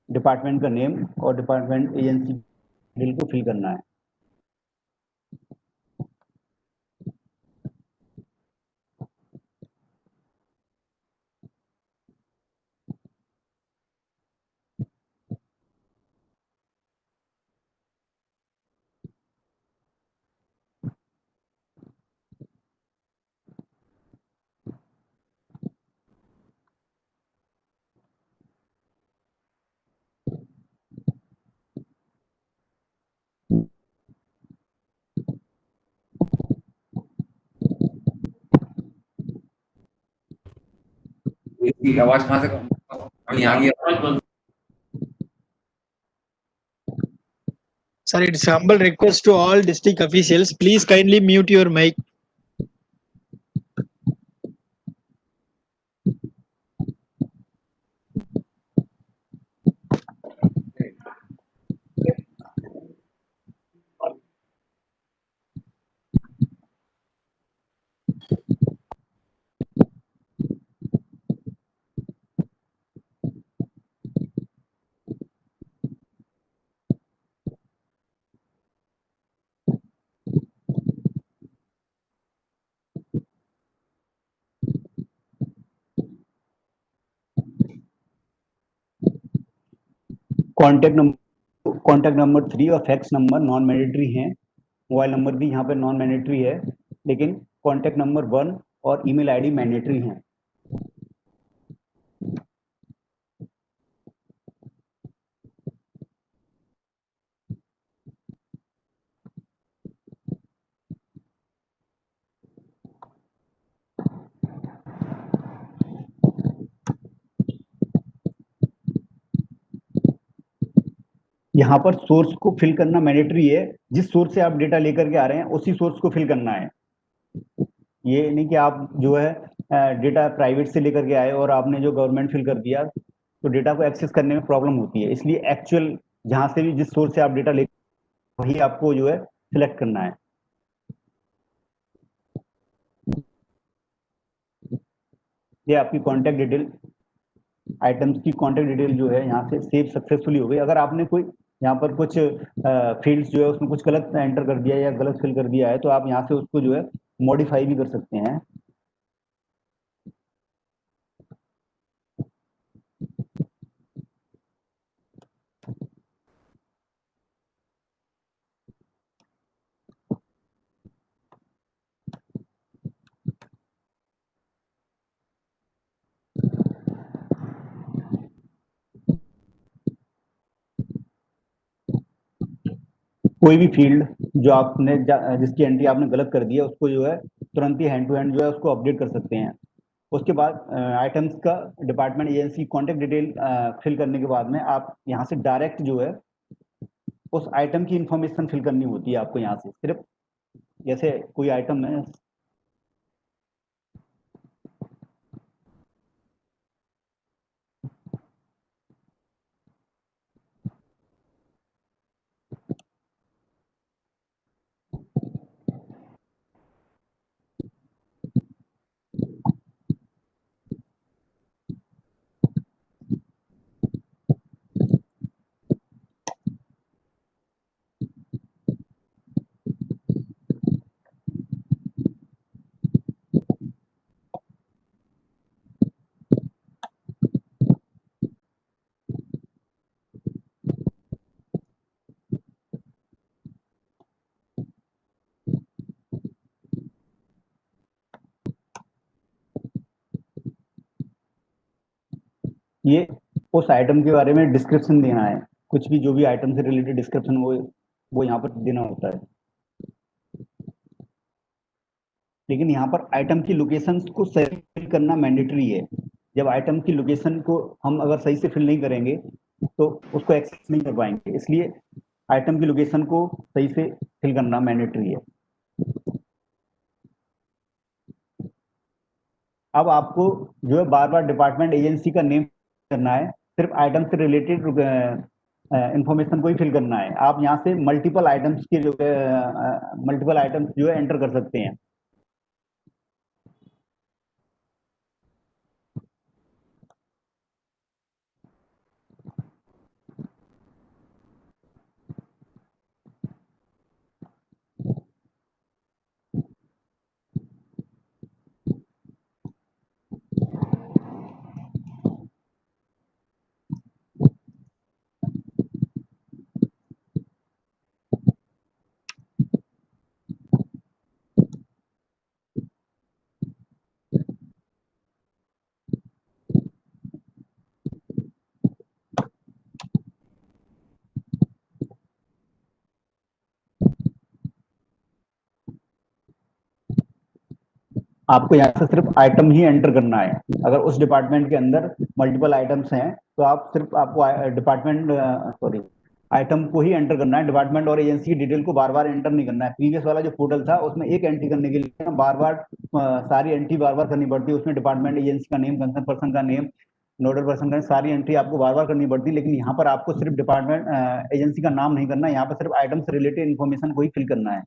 Speaker 3: डिपार्टमेंट का नेम और डिपार्टमेंट एजेंसी डिटेल को फिल करना है।
Speaker 4: इसकी आवाज कहाँ से यहाँ आ गई?
Speaker 2: Sir, it's humble request to all district officials. Please kindly mute your mic.
Speaker 3: Contact number 3 और फैक्स नंबर नॉन मैंडेटरी हैं। मोबाइल नंबर भी यहाँ पे नॉन मैंडेटरी है, लेकिन कॉन्टैक्ट नंबर 1 और ईमेल आईडी मैंडेटरी हैं। यहाँ पर सोर्स को फिल करना मैंडेटरी है। जिस सोर्स से आप डेटा लेकर के आ रहे हैं उसी सोर्स को फिल करना है। ये नहीं कि आप जो है डेटा प्राइवेट से लेकर के आए और आपने जो गवर्नमेंट फिल कर दिया, तो डेटा को एक्सेस करने में प्रॉब्लम होती है। इसलिए एक्चुअल जहां से भी जिस सोर्स से आप डेटा ले वही आपको जो है सिलेक्ट करना है। ये आपकी कॉन्टैक्ट डिटेल, आइटम्स की कॉन्टैक्ट डिटेल जो है यहाँ से सेव सक्सेसफुली हो गई। अगर आपने कोई यहाँ पर कुछ फील्ड्स जो है उसमें कुछ गलत एंटर कर दिया या गलत फिल कर दिया है, तो आप यहाँ से उसको जो है मॉडिफाई भी कर सकते हैं। कोई भी फील्ड जो आपने जिसकी एंट्री आपने गलत कर दी है, उसको जो है तुरंत ही हैंड टू हैंड जो है उसको अपडेट कर सकते हैं। उसके बाद आइटम्स का department agency contact detail fill करने के बाद में आप यहाँ से डायरेक्ट जो है उस आइटम की इंफॉर्मेशन फिल करनी होती है आपको। यहाँ से सिर्फ जैसे कोई आइटम है, ये उस आइटम के बारे में डिस्क्रिप्शन देना है, कुछ भी जो भी आइटम से रिलेटेड डिस्क्रिप्शन वो यहाँ पर देना होता है। लेकिन यहाँ पर आइटम की लोकेशन को सही फिल करना मैंडेटरी है। जब आइटम की लोकेशन को हम अगर सही से फिल नहीं करेंगे तो उसको एक्सेस नहीं कर पाएंगे, इसलिए आइटम की लोकेशन को सही से फिल करना मैंडेटरी है। अब आपको जो है बार बार डिपार्टमेंट एजेंसी का नेम करना है, सिर्फ आइटम से रिलेटेड इंफॉर्मेशन को ही फिल करना है। आप यहाँ से मल्टीपल आइटम्स जो है एंटर कर सकते हैं। आपको यहाँ से सिर्फ आइटम ही एंटर करना है। अगर उस डिपार्टमेंट के अंदर मल्टीपल आइटम्स हैं तो आपको आइटम को ही एंटर करना है। डिपार्टमेंट और एजेंसी की डिटेल को बार बार एंटर नहीं करना है। प्रीवियस वाला जो पोर्टल था उसमें एक एंट्री करने के लिए बार बार सारी एंट्री बार बार करनी पड़ती है। उसमें डिपार्टमेंट एजेंसी का नेम, कंसर्न पर्सन का नेम, नोडल पर्सन का, सारी एंट्री आपको बार बार करनी पड़ती है। लेकिन यहाँ पर आपको सिर्फ डिपार्टमेंट एजेंसी का नाम नहीं करना है, यहाँ पर सिर्फ आइटम से रिलेटेड इन्फॉर्मेशन को ही फिल करना है।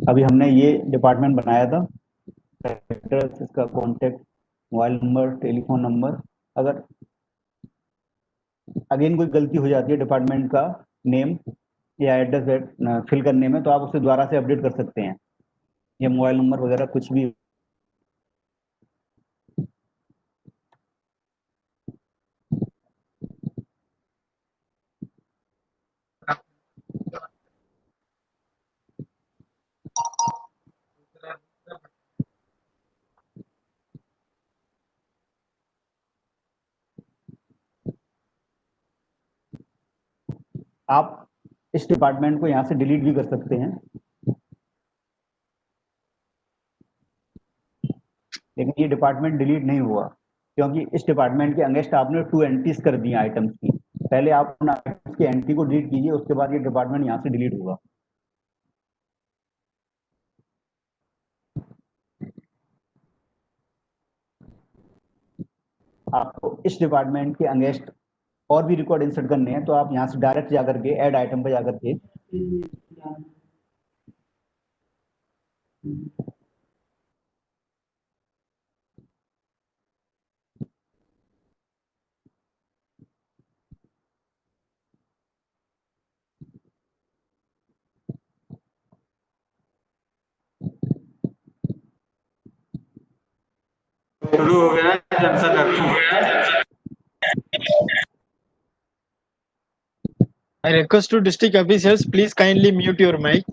Speaker 3: अभी हमने ये डिपार्टमेंट बनाया था, एड्रेस, इसका contact, mobile number, telephone number. अगर अगेन कोई गलती हो जाती है डिपार्टमेंट का नेम या एड्रेस फिल करने में, तो आप उसे दोबारा से अपडेट कर सकते हैं, या मोबाइल नंबर वगैरह कुछ भी। आप इस डिपार्टमेंट को यहाँ से डिलीट भी कर सकते हैं, लेकिन ये डिपार्टमेंट डिलीट नहीं हुआ क्योंकि इस डिपार्टमेंट के अगेंस्ट आपने 2 एंट्रीज कर दी आइटम्स की। पहले आप उन आइटम्स की एंट्री को डिलीट कीजिए, उसके बाद ये डिपार्टमेंट यहाँ से डिलीट होगा। आपको इस डिपार्टमेंट के अगेंस्ट और भी रिकॉर्ड इंसर्ट करने हैं, तो आप यहाँ से डायरेक्ट जाकर के ऐड आइटम पर जाकर के
Speaker 2: शुरू हो गया जंक्शन रखो। I request to district officials, please kindly mute your mic.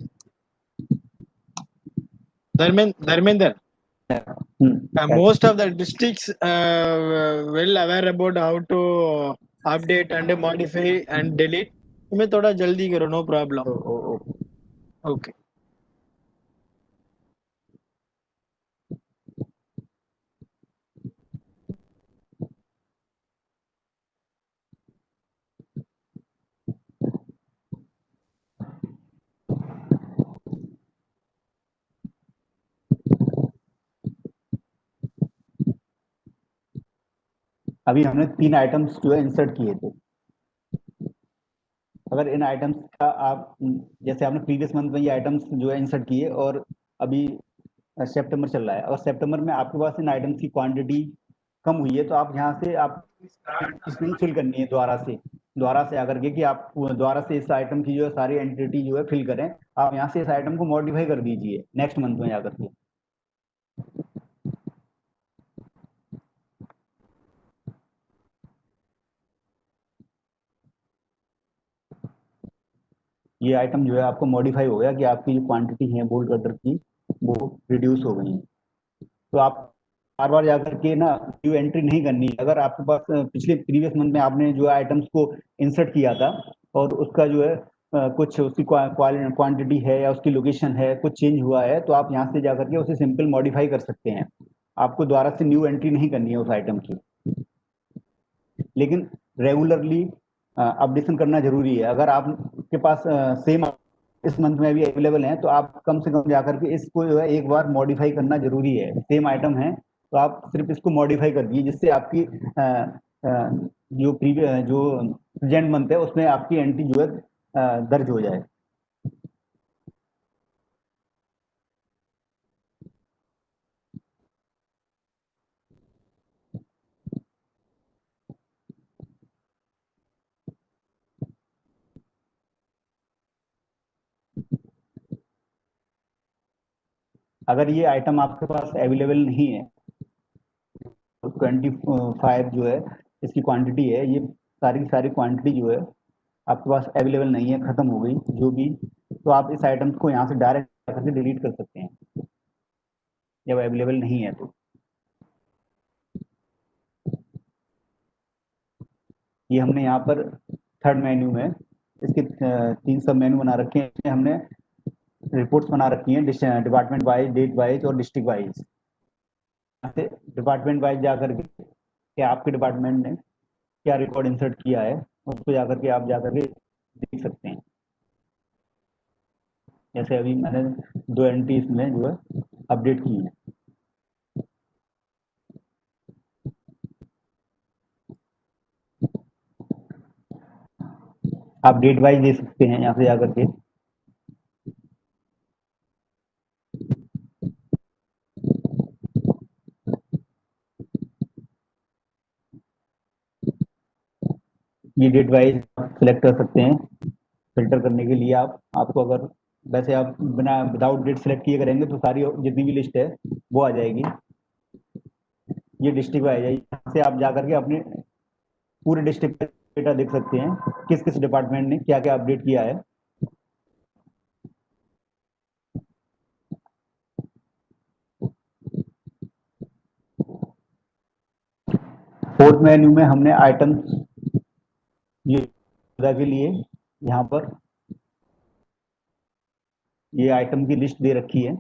Speaker 2: Dharmender, most of the districts well aware about how to update and modify and delete. तुम्हें थोड़ा जल्दी करो, no problem. Okay.
Speaker 3: अभी हमने 3 आइटम्स जो है इंसर्ट किए थे। अगर इन आइटम्स का आप जैसे आपने प्रीवियस मंथ में ये आइटम्स जो है इंसर्ट किए और अभी सितंबर चल रहा है, और सितंबर में आपके पास इन आइटम्स की क्वांटिटी कम हुई है, तो आप यहाँ से आप इसमें फिल करनी है दोबारा से आकर के, कि आप दोबारा से इस आइटम की जो है सारी एंटिटी जो है फिल करें। आप यहाँ से इस आइटम को मॉडिफाई कर दीजिए नेक्स्ट मंथ में जाकर के। ये आइटम जो है आपको मॉडिफाई हो गया कि आपकी जो क्वांटिटी है बोल्ट कटर की वो रिड्यूस हो गई है। तो आप बार बार जाकर के ना न्यू एंट्री नहीं करनी है। अगर आपके पास पिछले प्रीवियस मंथ में आपने जो आइटम्स को इंसर्ट किया था और उसका जो है कुछ उसकी क्वांटिटी है या उसकी लोकेशन है कुछ चेंज हुआ है, तो आप यहाँ से जाकर के उसे सिंपल मॉडिफाई कर सकते हैं। आपको दोबारा से न्यू एंट्री नहीं करनी है उस आइटम की, लेकिन रेगुलरली अपडेशन करना जरूरी है। अगर आपके पास सेम इस मंथ में भी अवेलेबल है तो आप कम से कम जाकर के इसको जो है एक बार मॉडिफाई करना जरूरी है। सेम आइटम है तो आप सिर्फ इसको मॉडिफाई कर दीजिए, जिससे आपकी जो प्रेजेंट मंथ है उसमें आपकी एंट्री जो है दर्ज हो जाए। अगर ये आइटम आपके पास अवेलेबल नहीं है, 25 जो है इसकी क्वांटिटी है, ये सारी की सारी क्वांटिटी जो है आपके पास अवेलेबल नहीं है, खत्म हो गई जो भी, तो आप इस आइटम्स को यहाँ से डायरेक्ट करके डिलीट कर सकते हैं जब अवेलेबल नहीं है तो। ये हमने यहाँ पर थर्ड मेन्यू में इसके 3 सब मेन्यू बना रखे हैं। इसमें हमने रिपोर्ट्स बना रखी हैं डिपार्टमेंट वाइज, डेट वाइज और डिस्ट्रिक्ट वाइज। यहाँ से डिपार्टमेंट वाइज जाकर के कि आपके डिपार्टमेंट ने क्या रिकॉर्ड इंसर्ट किया है उसको जाकर के आप जाकर के देख सकते हैं। जैसे अभी मैंने 2 एंट्री इसमें जो है अपडेट की है। आप डेट वाइज दे सकते हैं यहाँ से जाकर के। ये डेट वाइज सिलेक्ट कर सकते हैं। फिल्टर करने के लिए आपको अगर वैसे आप बिना विदाउट डेट सेलेक्ट किए करेंगे तो सारी जितनी भी लिस्ट है वो आ जाएगी। ये डिस्ट्रिक्ट वाइज है, यहाँ से आप जाकर के अपने पूरे डिस्ट्रिक्ट डेटा देख सकते हैं किस किस डिपार्टमेंट ने क्या क्या अपडेट किया है। फोर्थ मेन्यू में हमने आइटम्स ये के लिए यहाँ पर ये आइटम की लिस्ट दे रखी है।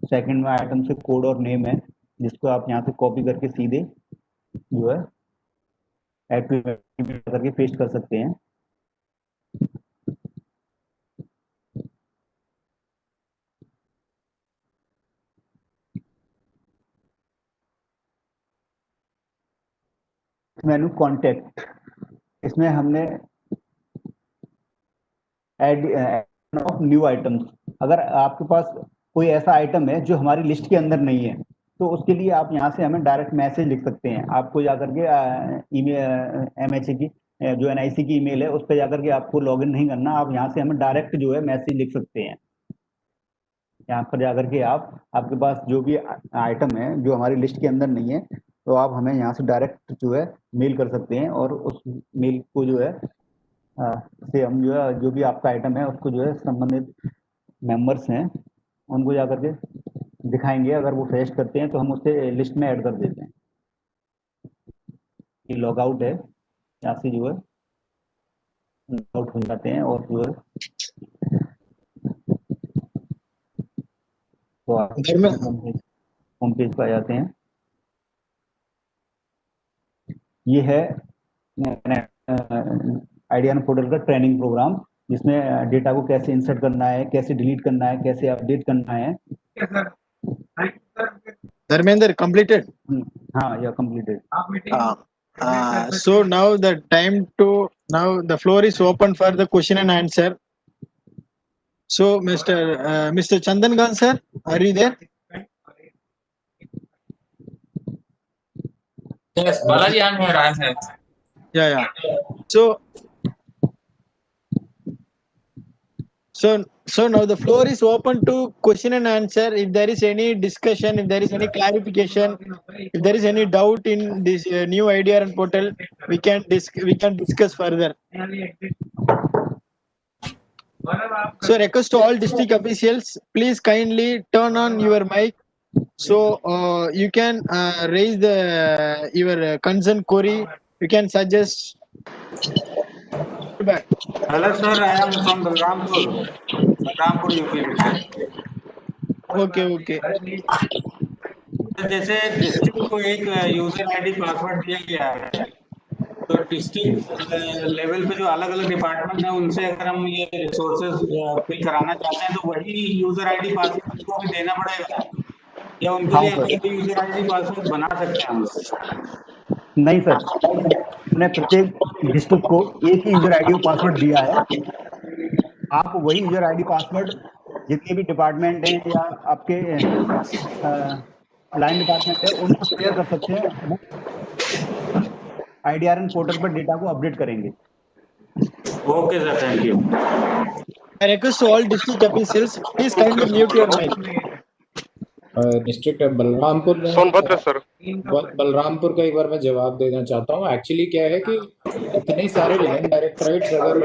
Speaker 3: सेकंड में आइटम से कोड और नेम है, जिसको आप यहाँ से कॉपी करके सीधे जो है एक्टिवेट करके पेस्ट कर सकते हैं। मेनू कॉन्टेक्ट, इसमें हमने एड ऑफ न्यू आइटम्स। अगर आपके पास कोई ऐसा आइटम है जो हमारी लिस्ट के अंदर नहीं है तो उसके लिए आप यहाँ से हमें डायरेक्ट मैसेज लिख सकते हैं। आपको जाकर के ईमेल MHA की जो NIC की ईमेल है उस पर जाकर के आपको लॉगिन नहीं करना, आप यहाँ से हमें डायरेक्ट जो है मैसेज लिख सकते हैं। यहाँ पर जाकर के आपके पास जो भी आइटम है जो हमारी लिस्ट के अंदर नहीं है तो आप हमें यहाँ से डायरेक्ट जो है मेल कर सकते हैं, और उस मेल को जो है से हम जो है जो भी आपका आइटम है उसको जो है संबंधित मेंबर्स हैं उनको जाकर के दिखाएंगे। अगर वो सजेस्ट करते हैं तो हम उसे लिस्ट में ऐड कर देते हैं। ये लॉग आउट है, यहाँ से जो है लॉग आउट हो जाते हैं और जो है तो आप होम पेज पर आ जाते हैं। ये है आइडिया पोर्टल का ट्रेनिंग प्रोग्राम, जिसमें डेटा को कैसे इंसर्ट करना है, कैसे डिलीट करना है, कैसे अपडेट करना है।
Speaker 2: Dharmender completed.
Speaker 3: हाँ, यह completed.
Speaker 2: So now the floor is open for the question and answer. So Mr. Chandan Gan sir, are you there?
Speaker 4: Yes, Balaji, I'm here. I'm here.
Speaker 2: Yeah. So now the floor is open to question and answer. If there is any discussion, if there is any clarification, if there is any doubt in this new IDRN portal, we can discuss further. So request to all district officials, please kindly turn on your mic so you can raise your concern query. You can suggest.
Speaker 5: Hello, sir. I am from Balrampur, UP district.
Speaker 2: Okay.
Speaker 5: जैसे डिस्ट्रिक्ट को एक यूजर आईडी पासवर्ड दिया गया है, तो डिस्ट्रिक्ट लेवल पे जो अलग अलग डिपार्टमेंट है उनसे अगर हम ये रिसोर्सेज फिल कराना चाहते हैं तो वही यूजर आईडी पासवर्ड उनको भी देना पड़ेगा, या उनके लिए अलग यूजर आईडी पासवर्ड बना सकते हैं हम लोग?
Speaker 3: नहीं सर, हमने प्रत्येक डिस्ट्रिक्ट को एक ही यूजर आईडी पासवर्ड दिया है। आप वही यूजर आईडी पासवर्ड जितने भी डिपार्टमेंट हैं या आपके लाइन डिपार्टमेंट है उनको शेयर कर सकते हैं। आईडीआरएन पोर्टल पर डेटा को अपडेट करेंगे।
Speaker 5: Okay sir, thank you.
Speaker 2: I request to all district officials, please kindly mute your mic.
Speaker 1: District Balrampur में
Speaker 6: सोनभद्र सर,
Speaker 1: बलरामपुर का एक बार मैं जवाब देना चाहता हूँ। एक्चुअली क्या है कि इतने सारे लाइन डायरेक्टरेट्स अगर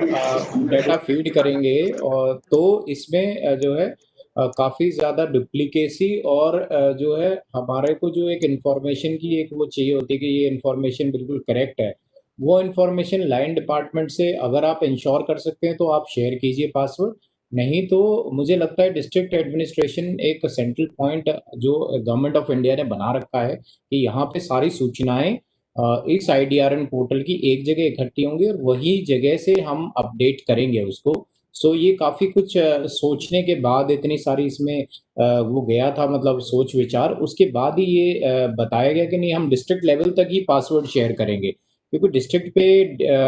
Speaker 1: डेटा फीड करेंगे और तो इसमें जो है काफ़ी ज़्यादा डुप्लीकेसी और जो है हमारे को जो एक इन्फॉर्मेशन की एक वो चाहिए होती है कि ये इन्फॉर्मेशन बिल्कुल करेक्ट है, वो इन्फॉर्मेशन लाइन डिपार्टमेंट से अगर आप इंश्योर कर सकते हैं तो आप शेयर कीजिए पासवर्ड। नहीं तो मुझे लगता है डिस्ट्रिक्ट एडमिनिस्ट्रेशन एक सेंट्रल पॉइंट जो गवर्नमेंट ऑफ इंडिया ने बना रखा है कि यहाँ पे सारी सूचनाएं इस आईडीआरएन पोर्टल की एक जगह इकट्ठी होंगी और वही जगह से हम अपडेट करेंगे उसको। सो ये काफ़ी कुछ सोचने के बाद इतनी सारी इसमें वो गया था, मतलब सोच विचार, उसके बाद ही ये बताया गया कि नहीं हम डिस्ट्रिक्ट लेवल तक ही पासवर्ड शेयर करेंगे, क्योंकि डिस्ट्रिक्ट पे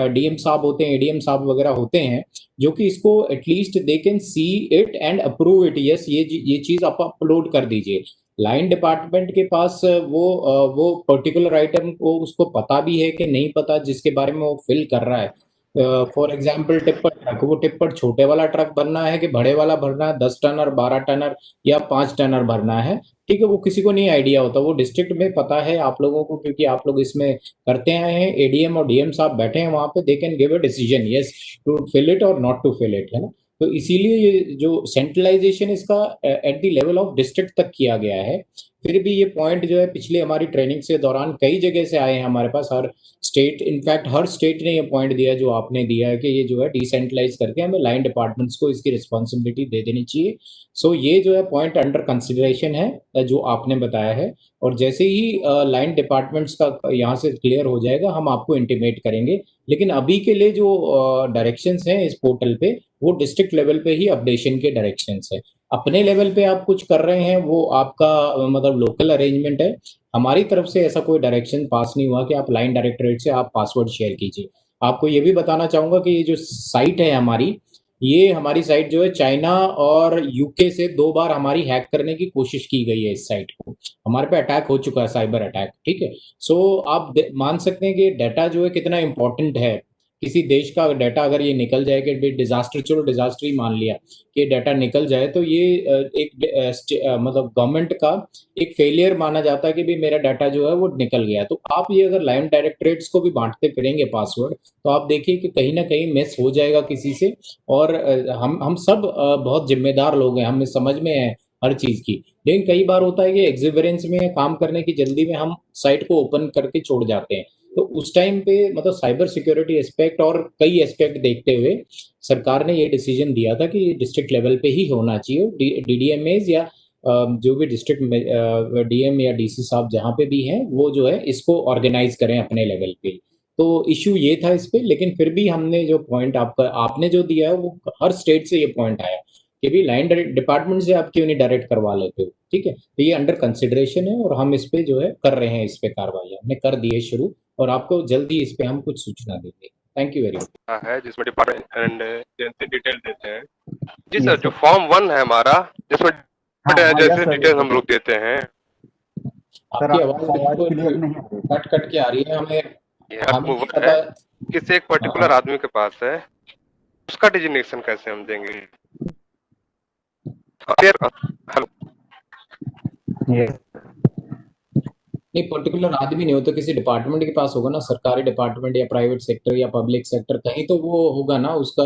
Speaker 1: डीएम साहब होते हैं, एडीएम साहब वगैरह होते हैं जो कि इसको at least they can see it and approve it, yes ये चीज़ आप अपलोड कर दीजिए। लाइन डिपार्टमेंट के पास वो पर्टिकुलर आइटम को उसको पता भी है कि नहीं पता जिसके बारे में वो फिल कर रहा है। फॉर एग्जाम्पल टिप्पर ट्रक, वो टिप्पर छोटे वाला ट्रक भरना है कि बड़े वाला भरना है, 10 टनर 12 टनर या 5 टनर भरना है, ठीक है, वो किसी को नहीं आइडिया होता। वो डिस्ट्रिक्ट में पता है आप लोगों को, क्योंकि आप लोग इसमें करते आए हैं। एडीएम और डीएम साहब बैठे हैं वहां पे, they can give a decision yes to fill it or not to fill it, है ना। तो इसीलिए ये जो सेंट्रलाइजेशन इसका at the level of district तक किया गया है। फिर भी ये पॉइंट जो है पिछले हमारी ट्रेनिंग से दौरान कई जगह से आए हैं हमारे पास, हर स्टेट, इनफैक्ट हर स्टेट ने ये पॉइंट दिया जो आपने दिया है कि ये जो है डिसेंट्रलाइज करके हमें लाइन डिपार्टमेंट्स को इसकी रिस्पॉन्सिबिलिटी दे देनी चाहिए। सो ये जो है पॉइंट अंडर कंसिडरेशन है जो आपने बताया है, और जैसे ही लाइन डिपार्टमेंट्स का यहाँ से क्लियर हो जाएगा हम आपको इंटीमेट करेंगे। लेकिन अभी के लिए जो डायरेक्शंस हैं इस पोर्टल पे वो डिस्ट्रिक्ट लेवल पे ही अपडेशन के डायरेक्शंस है। अपने लेवल पे आप कुछ कर रहे हैं वो आपका मतलब लोकल अरेंजमेंट है। हमारी तरफ से ऐसा कोई डायरेक्शन पास नहीं हुआ कि आप लाइन डायरेक्टरेट से आप पासवर्ड शेयर कीजिए। आपको ये भी बताना चाहूंगा कि ये जो साइट है हमारी साइट जो है चाइना और यूके से 2 बार हमारी हैक करने की कोशिश की गई है। इस साइट को हमारे पे अटैक हो चुका है, साइबर अटैक, ठीक है। सो आप मान सकते हैं कि डाटा जो है कितना इंपॉर्टेंट है। किसी देश का डाटा अगर ये निकल जाए कि डिजास्टर, चलो डिजास्टर ही मान लिया कि डाटा निकल जाए, तो ये मतलब गवर्नमेंट का एक फेलियर माना जाता है कि भाई मेरा डाटा जो है वो निकल गया। तो आप ये अगर लाइन डायरेक्टरेट्स को भी बांटते फिरेंगे पासवर्ड, तो आप देखिए कि कहीं ना कहीं मिस हो जाएगा किसी से। और हम सब बहुत जिम्मेदार लोग हैं, हमें समझ में है हर चीज की, लेकिन कई बार होता है कि एग्जिबरेंस में काम करने की जल्दी में हम साइट को ओपन करके छोड़ जाते हैं। तो उस टाइम पे मतलब साइबर सिक्योरिटी एस्पेक्ट और कई एस्पेक्ट देखते हुए सरकार ने ये डिसीजन दिया था कि डिस्ट्रिक्ट लेवल पे ही होना चाहिए। डीडीएमएज या जो भी डिस्ट्रिक्ट डीएम या डीसी साहब जहाँ पे भी हैं वो जो है इसको ऑर्गेनाइज करें अपने लेवल पे। तो इशू ये था इस पे, लेकिन फिर भी हमने जो पॉइंट आपने जो दिया है वो हर स्टेट से ये पॉइंट आया कि भी लाइन डिपार्टमेंट से आप क्यों नहीं डायरेक्ट करवा लेते हो, ठीक है। तो ये अंडर कंसिडरेशन है और हम इस पे जो है कर रहे हैं, इस पे कार्रवाई हमने कर दी है शुरू, और आपको जल्दी इस पे हम कुछ सूचना देंगे। Thank you very much.
Speaker 6: है जिसमें डिपार्टमेंट एंड एजेंसी डिटेल देते हैं। जी सर, जो फॉर्म 1 है हमारा जिसमें जैसे डिटेल हम लोग देते हैं।
Speaker 1: आपकी आवाज कट के आ रही है, हमें
Speaker 6: किसी एक पर्टिकुलर आदमी के पास है, उसका डिजिग्नेशन कैसे हम देंगे? Hello
Speaker 3: Yes.
Speaker 1: नहीं, पर्टिकुलर आदमी नहीं हो तो किसी डिपार्टमेंट के पास होगा ना, सरकारी डिपार्टमेंट या प्राइवेट सेक्टर या पब्लिक सेक्टर, कहीं तो वो होगा ना उसका,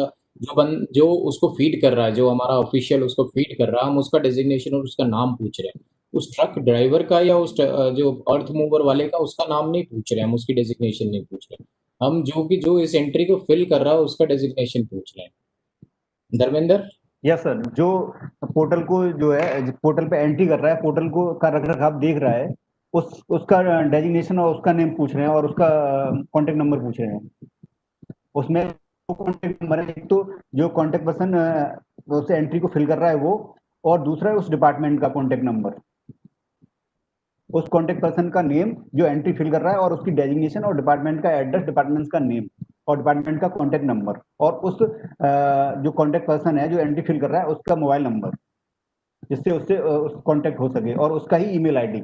Speaker 1: जो उसको फीड कर रहा है, जो हमारा ऑफिशियल उसको फीड कर रहा है, हम उसका डेजिग्नेशन और उसका नाम पूछ रहे हैं। उस ट्रक ड्राइवर का या उस जो अर्थ मूवर वाले का उसका नाम नहीं पूछ रहे हैं, हम उसकी डेजिग्नेशन नहीं पूछ रहे हैं। हम जो इस एंट्री को फिल कर रहा है उसका डेजिग्नेशन पूछ रहे हैं। धर्मेंद्र।
Speaker 3: यस सर, जो पोर्टल को जो है पोर्टल पे एंट्री कर रहा है, पोर्टल को का रख रखाव देख रहा है, उसका डेजिग्नेशन और उसका नेम पूछ रहे हैं और उसका कॉन्टेक्ट नंबर पूछ रहे हैं। उसमें दो कॉन्टेक्ट नंबर है, एक तो जो कॉन्टेक्ट पर्सन उस एंट्री को फिल कर रहा है वो, और दूसरा है उस डिपार्टमेंट का कॉन्टेक्ट नंबर, उस कॉन्टेक्ट पर्सन का नेम जो एंट्री फिल कर रहा है, और उसकी डेजिग्नेशन और डिपार्टमेंट का एड्रेस, डिपार्टमेंट का नेम और डिपार्टमेंट का कॉन्टेक्ट नंबर, और उस जो कॉन्टेक्ट पर्सन है जो एंट्री फिल कर रहा है उसका मोबाइल नंबर, जिससे उससे कॉन्टेक्ट हो सके, और उसका ही ईमेल आईडी।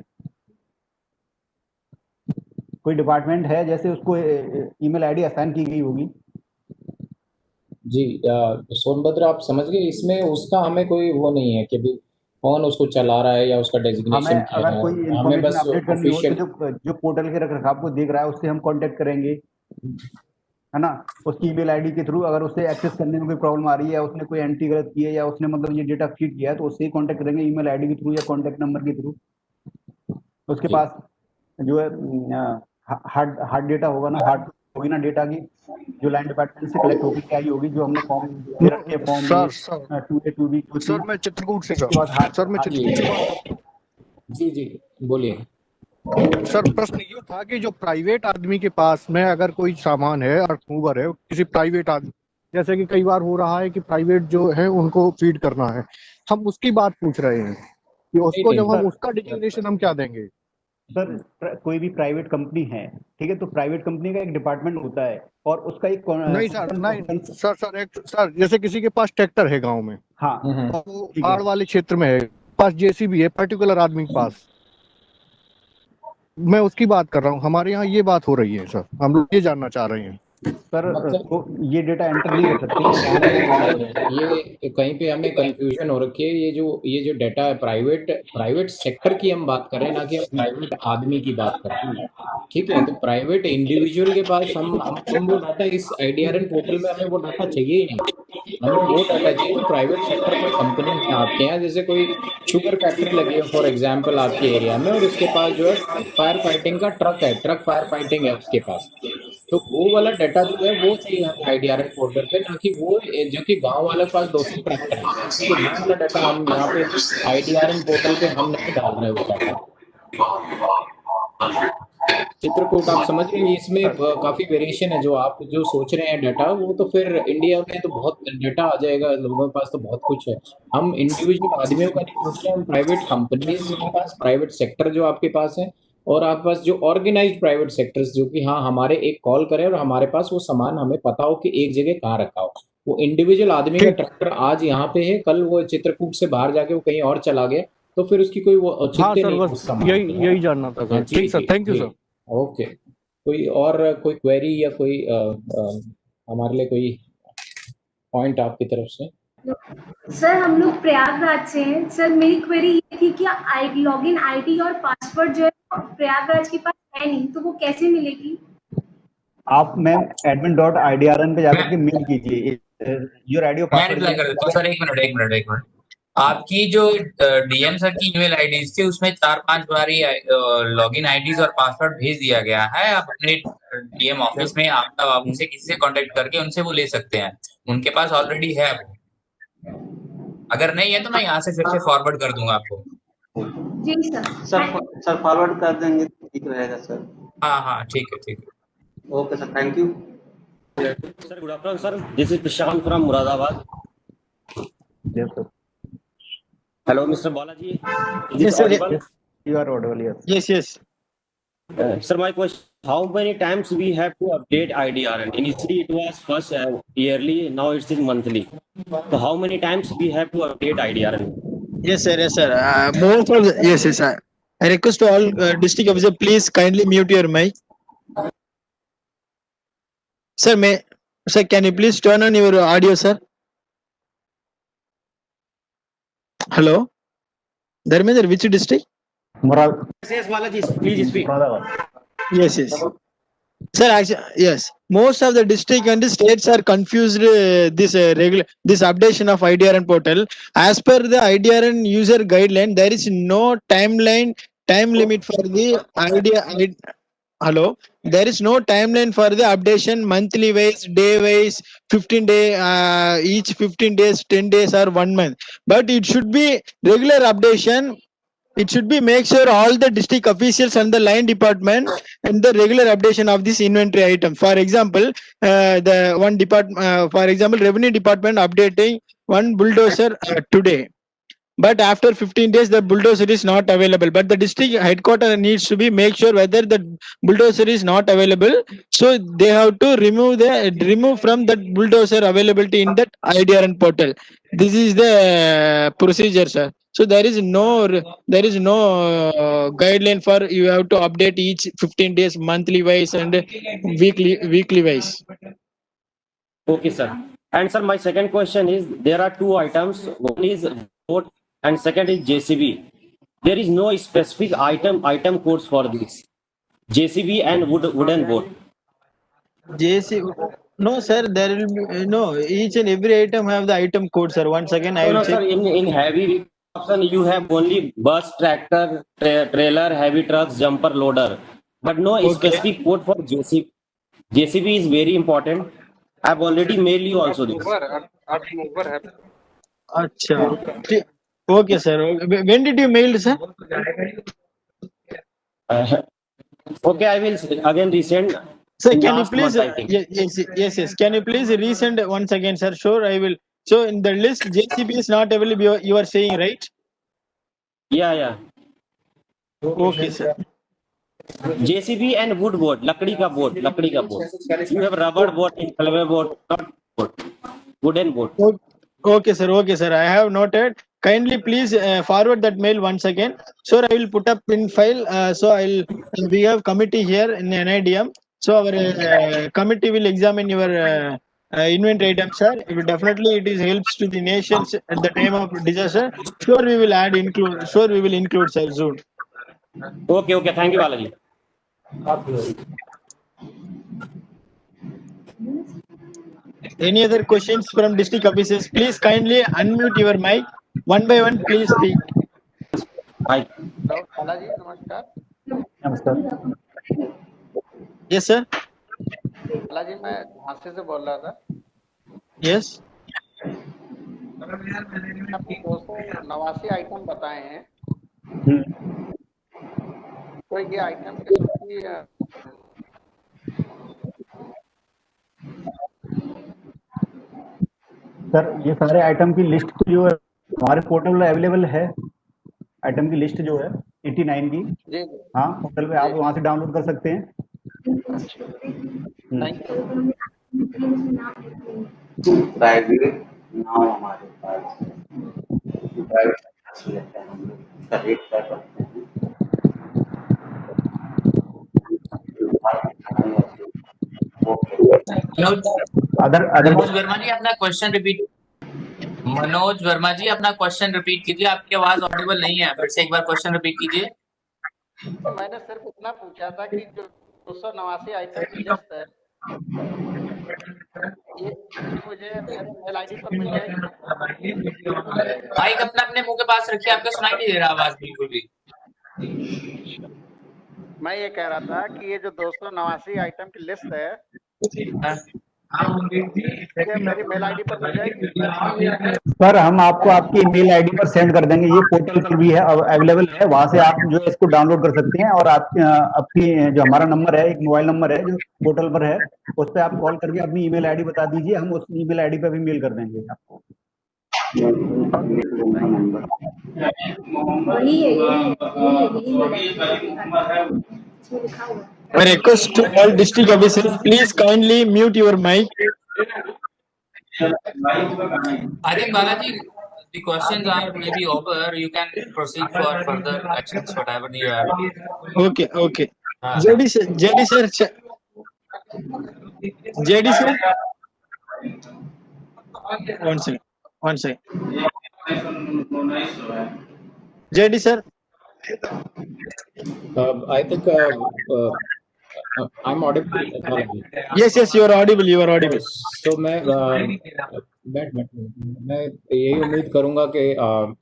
Speaker 3: कोई डिपार्टमेंट है जैसे उसको ईमेल आईडी असाइन की गई होगी।
Speaker 1: जी सोनभद्र, आप समझ गए, इसमें उसका हमें कोई वो नहीं है कि भी कौन उसको चला रहा है या उसका
Speaker 3: हमें
Speaker 1: डेजिग्नेशन क्या
Speaker 3: अगर
Speaker 1: है।
Speaker 3: कोई
Speaker 1: हमें
Speaker 3: इंफॉर्मेशन
Speaker 1: बस
Speaker 3: अपडेट करनी हो तो
Speaker 1: ऑफिशियल।
Speaker 3: जो पोर्टल के रख रखाव को देख रहा है उससे हम कांटेक्ट करेंगे, है ना। उसकी ईमेल आईडी के थ्रू अगर उसे एक्सेस करने में कोई प्रॉब्लम आ रही है, उसने कोई एंट्री गलत की है या उसने मतलब ये डेटा फीड किया है, तो उससे ही कांटेक्ट करेंगे ईमेल आईडी के थ्रू या कांटेक्ट नंबर के थ्रू। उसके
Speaker 1: जी
Speaker 3: पास जो है हार्ड हार्ड डेटा होगा ना, हार्ड होगी ना डेटा की, जो लाइन डिपार्टमेंट से कलेक्ट होकर आई होगी, जो हमने फॉर्म दे रखे हैं, form
Speaker 7: sir
Speaker 3: A
Speaker 7: sir
Speaker 3: 2A 2B 2C।
Speaker 7: Sir मैं चित्रकूट से
Speaker 3: उसके बाद हार्ड
Speaker 7: सर मैं
Speaker 3: हार्ड
Speaker 7: चित्रकूट से बात कर
Speaker 1: जी जी, बोलिए।
Speaker 7: सर प्रश्न ये था कि जो प्राइवेट आदमी के पास में अगर कोई सामान है अर्थ मूवर है किसी प्राइवेट आदमी, जैसे कि कई बार हो रहा है कि प्राइवेट जो है उनको फीड करना है, हम उसकी बात पूछ रहे हैं कि
Speaker 1: नहीं
Speaker 7: उसको जब
Speaker 1: नहीं
Speaker 7: हम उसका डिजिग्नेशन हम क्या देंगे।
Speaker 3: सर, कोई भी प्राइवेट कंपनी है, ठीक है, तो प्राइवेट कंपनी का एक डिपार्टमेंट होता है और उसका एक
Speaker 7: नहीं सर, नहीं सर जैसे किसी के पास ट्रैक्टर है गांव में
Speaker 3: हाँ
Speaker 7: और वो
Speaker 3: ठीक है
Speaker 7: बाढ़ वाले क्षेत्र में है, पास जेसीबी है पर्टिकुलर आदमी के पास, मैं उसकी बात कर रहा हूँ। हमारे यहाँ ये बात हो रही है सर, हम लोग ये जानना चाह रहे हैं।
Speaker 3: सर,
Speaker 1: मतलब
Speaker 3: तो ये डेटा एंटर नहीं कर सकते
Speaker 1: ये कहीं पे हमें कंफ्यूजन हो रखी है। ये जो डाटा है, प्राइवेट सेक्टर की हम बात कर रहे हैं, ना कि हम प्राइवेट आदमी की बात कर रहे हैं। ठीक है, तो प्राइवेट इंडिविजुअल के पास हम वो डाटा इस आईडीआरएन पोर्टल में हमें वो डाटा चाहिए ही नहीं। हमें वो डाटा चाहिए जो प्राइवेट सेक्टर कोई कंपनी है आपके यहाँ, जैसे कोई शुगर फैक्ट्री लगी है फॉर एग्जाम्पल आपके एरिया में, और उसके पास जो है फायर फाइटिंग का ट्रक है, ट्रक फायर फाइटिंग है उसके पास। तो वो वाला डाटा जो है वो चाहिए हमें आईडीआरएन पोर्टल पे, ना कि वो जो कि गांव वाले के पास 200 ट्रैक्टर है। ठीक है, वो वाला डाटा हम यहाँ पे आईडीआरएन पोर्टल पे हम नहीं डाल रहे उस डाटा। चित्रकूट, आप समझ रहे हैं, इसमें काफी वेरिएशन है। जो आप जो सोच रहे हैं डाटा, वो तो फिर इंडिया में तो बहुत डाटा आ जाएगा, लोगों के पास तो बहुत कुछ है। हम इंडिविजुअल आदमियों का नहीं पूछ रहे, हम प्राइवेट कंपनीज के पास, प्राइवेट सेक्टर जो आपके पास है, और आपके पास जो ऑर्गेनाइज्ड प्राइवेट सेक्टर्स, जो कि हाँ हमारे एक कॉल करें और हमारे पास वो सामान हमें पता हो कि एक जगह कहाँ रखा हो। वो इंडिविजुअल आदमी का
Speaker 7: ठीक,
Speaker 1: ट्रैक्टर आज यहाँ पे है, कल वो चित्रकूट से बाहर जाके वो कहीं और चला गया, तो फिर उसकी कोई वो
Speaker 7: हाँ
Speaker 1: औचित्य
Speaker 7: सर
Speaker 1: नहीं है
Speaker 7: बस
Speaker 1: उस सामान
Speaker 7: यही
Speaker 1: की, है ना।
Speaker 7: यही जानना था
Speaker 1: हाँ
Speaker 7: सर।
Speaker 1: जी
Speaker 7: ठीक सर,
Speaker 1: जी
Speaker 7: थैंक यू
Speaker 1: जी।
Speaker 7: सर।
Speaker 1: ओके, कोई क्वेरी या कोई हमारे लिए कोई पॉइंट आपकी तरफ से।
Speaker 8: सर हम लोग प्रयागराज से हैं। सर मेरी क्वेरी ये थी कि आई लॉगिन आईडी और पासवर्ड जो है प्रयागराज के पास है नहीं, तो वो कैसे मिलेगी?
Speaker 3: आप मैम admin.idrn पे जाकर के
Speaker 4: मैं
Speaker 3: मेल कीजिए योर आईडी और
Speaker 4: मैं
Speaker 3: पासवर्ड
Speaker 4: रिप्लाई कर देता हूँ सर। एक मिनट। आपकी जो डीएम सर की ईमेल आईडी थी उसमें 4-5 बार ही लॉगिन आईडीज और पासवर्ड भेज दिया गया है। आप अपने डीएम ऑफिस में आपका उनसे किसी से कांटेक्ट करके उनसे वो ले सकते हैं, उनके पास ऑलरेडी है वो। अगर नहीं है तो मैं यहाँ से फिर से फॉरवर्ड कर दूंगा आपको।
Speaker 8: जी सर।
Speaker 9: सर फॉरवर्ड कर देंगे तो ठीक रहेगा सर।
Speaker 4: हाँ ठीक है।
Speaker 9: Okay sir, thank you.
Speaker 10: Sir, good afternoon, sir. This is Prashant from Muradabad.
Speaker 3: Yes, sir.
Speaker 10: Hello, Mr. Balaji. Is
Speaker 2: Yes,
Speaker 10: this
Speaker 2: sir.
Speaker 10: audible?
Speaker 3: You are audible, yes.
Speaker 2: Yes.
Speaker 10: Sir, my question: how many times we have to update IDRN? Initially, it was first yearly. Now it's in monthly. So, how many times we have to update IDRN?
Speaker 2: Yes, sir. Most of yes, sir. I request to all district officer, please kindly mute your mic. Sir, can you please turn on your audio, sir? Hello, Dharmendra, which district?
Speaker 3: Murad,
Speaker 10: Yes, Balaji, please speak.
Speaker 3: Muradabad.
Speaker 2: Yes, yes. Sir, actually, yes. Most of the district and the states are confused this updation of IDRN portal. As per the IDRN user guideline, there is no time limit for the hello. There is no timeline for the updation monthly wise, day wise, 15 day, each 15 days, 10 days, or 1 month. But it should be regular updation. It should be make sure all the district officials and the line department and the regular updation of this inventory item. For example, the one department, for example, revenue department updating one bulldozer today. But after 15 days, the bulldozer is not available. But the district headquarters needs to be make sure whether the bulldozer is not available. So they have to remove from that bulldozer availability in that IDRN portal. This is the procedure, sir. So there is no guideline for you have to update each 15 days, monthly wise and weekly wise.
Speaker 10: Okay, sir. And sir, my second question is there are two items. One is vote and second is JCB. There is no specific item codes for this. JCB and wooden boat.
Speaker 2: JC, no, sir. There will be no. Each and every item have the item code, sir. Once again, I
Speaker 10: No,
Speaker 2: will
Speaker 10: no,
Speaker 2: check.
Speaker 10: sir. In heavy option, you have only bus, tractor, trailer, heavy trucks, jumper, loader, but no
Speaker 2: Okay.
Speaker 10: specific code for JCB. JCB is very important. I've already mailed you also this.
Speaker 6: mover है
Speaker 2: Acha. Okay, sir. When did you mail, sir?
Speaker 10: Okay, I will again resend.
Speaker 2: Sir,
Speaker 10: in
Speaker 2: can you
Speaker 10: last
Speaker 2: please?
Speaker 10: month, I think.
Speaker 2: Yes. Can you please resend once again, sir? Sure, I will. So in the list, JCB is not available. You are saying, right?
Speaker 10: Yeah.
Speaker 2: Okay, sir.
Speaker 10: JCB and wood board, लकड़ी का board. You have rubber board and plywood board, not board. Wooden board.
Speaker 2: Okay, sir. I have noted. Kindly please forward that mail once again. Sure, I will put up in file. We have committee here in NIDM. So our committee will examine your inventory items, sir. Definitely it is helps to the nations at the time of disaster. Sure, we will include, sir, soon.
Speaker 10: Okay. Thank you, Balaji.
Speaker 2: Any other questions from district officers? Please kindly unmute your mic. One by one, please speak.
Speaker 10: Bye.
Speaker 7: Balaji नमस्कार.
Speaker 3: नमस्कार.
Speaker 2: Yes, sir.
Speaker 7: बालाजी मैं झांसी से बोल रहा था.
Speaker 2: Yes.
Speaker 7: आपको 289 आइटम बताए हैं. तो ये आइटम की
Speaker 3: सर ये सारे आइटम की लिस्ट जो है हमारे पोर्टल में अवेलेबल है. आइटम की लिस्ट जो है 89 की.
Speaker 7: जी.
Speaker 3: हाँ, पोर्टल पे आप वहां से डाउनलोड कर सकते हैं.
Speaker 9: प्राइवेट नाम हमारे पास प्राइवेट लेते हैं हम लोग उसका रेट तय करते हैं.
Speaker 4: मनोज वर्मा जी अपना क्वेश्चन रिपीट. मनोज वर्मा जी अपना क्वेश्चन रिपीट कीजिए. आपकी आवाज ऑडिबल नहीं है. फिर से एक बार क्वेश्चन रिपीट कीजिए.
Speaker 7: तो मैंने सिर्फ इतना पूछा था कि जो 289 आइटम की लिस्ट है ये मुझे मेरे मेल आईडी पर मिल जाएगी.
Speaker 4: माइक अपना अपने मुंह के पास रखिए. आपका सुनाई नहीं दे रहा आवाज बिल्कुल भी.
Speaker 7: मैं ये कह रहा था कि ये जो 289 आइटम की लिस्ट है ये मेरी मेल आईडी पर मिल जाएगी.
Speaker 3: सर हम आपको आपकी ईमेल आईडी पर सेंड कर देंगे. ये पोर्टल पर भी है, अवेलेबल है. वहां से आप जो है इसको डाउनलोड कर सकते हैं और आप अपनी जो हमारा नंबर है, एक मोबाइल नंबर है जो पोर्टल पर है, उस पर आप कॉल करके अपनी ईमेल आईडी बता दीजिए. हम उस ईमेल आईडी पर भी मेल कर देंगे आपको.
Speaker 2: I request to all district officers, please kindly mute your mic.
Speaker 4: I think Balaji, the questions are maybe over. You can proceed for further actions, whatever you have.
Speaker 2: Okay. JD sir. One second. JD sir.
Speaker 1: I think I'm audible.
Speaker 2: Yes, you are audible. You are audible.
Speaker 1: So मैं यही उम्मीद करूंगा कि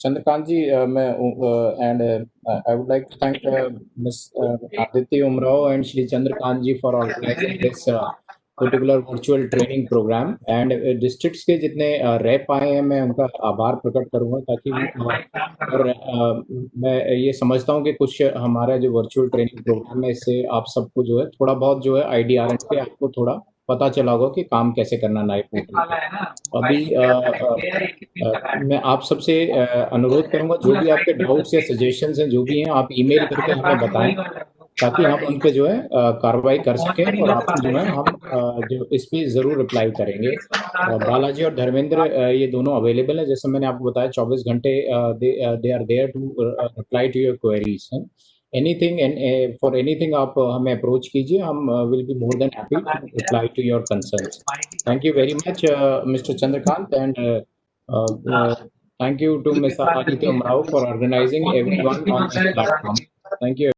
Speaker 1: चंद्रकांत जी मैं and I would like to thank miss Aditya Umrao and Shri Chandrakant ji for organizing this particular virtual training program and districts के जितने रैप आए हैं मैं उनका आभार प्रकट करूंगा ताकि और मैं ये समझता हूं कि कुछ हमारा जो वर्चुअल ट्रेनिंग प्रोग्राम है इससे आप सबको जो है थोड़ा बहुत जो है IDRN पे आपको थोड़ा पता चला होगा कि काम कैसे करना नाइफ पोर्टल। अभी मैं आप सबसे अनुरोध करूंगा जो भी आपके डाउट्स या सजेशंस हैं जो भी हैं आप ईमेल करके हमें बताएं ताकि हम उन पे जो है कार्रवाई कर सकें और आपको जो है हम जो इस पे जरूर रिप्लाई करेंगे। बालाजी और धर्मेंद्र ये दोनों अवेलेबल है जैसे मैंने आपको बताया 24 घंटे they are there to reply to your queries. Anything and for anything आप हमें अप्रोच कीजिए हम will be more than happy to reply to your concerns. Thank you very much mister Chandrakant and thank you to Mr. Aditya Umrao for organizing everyone on this platform. Thank you.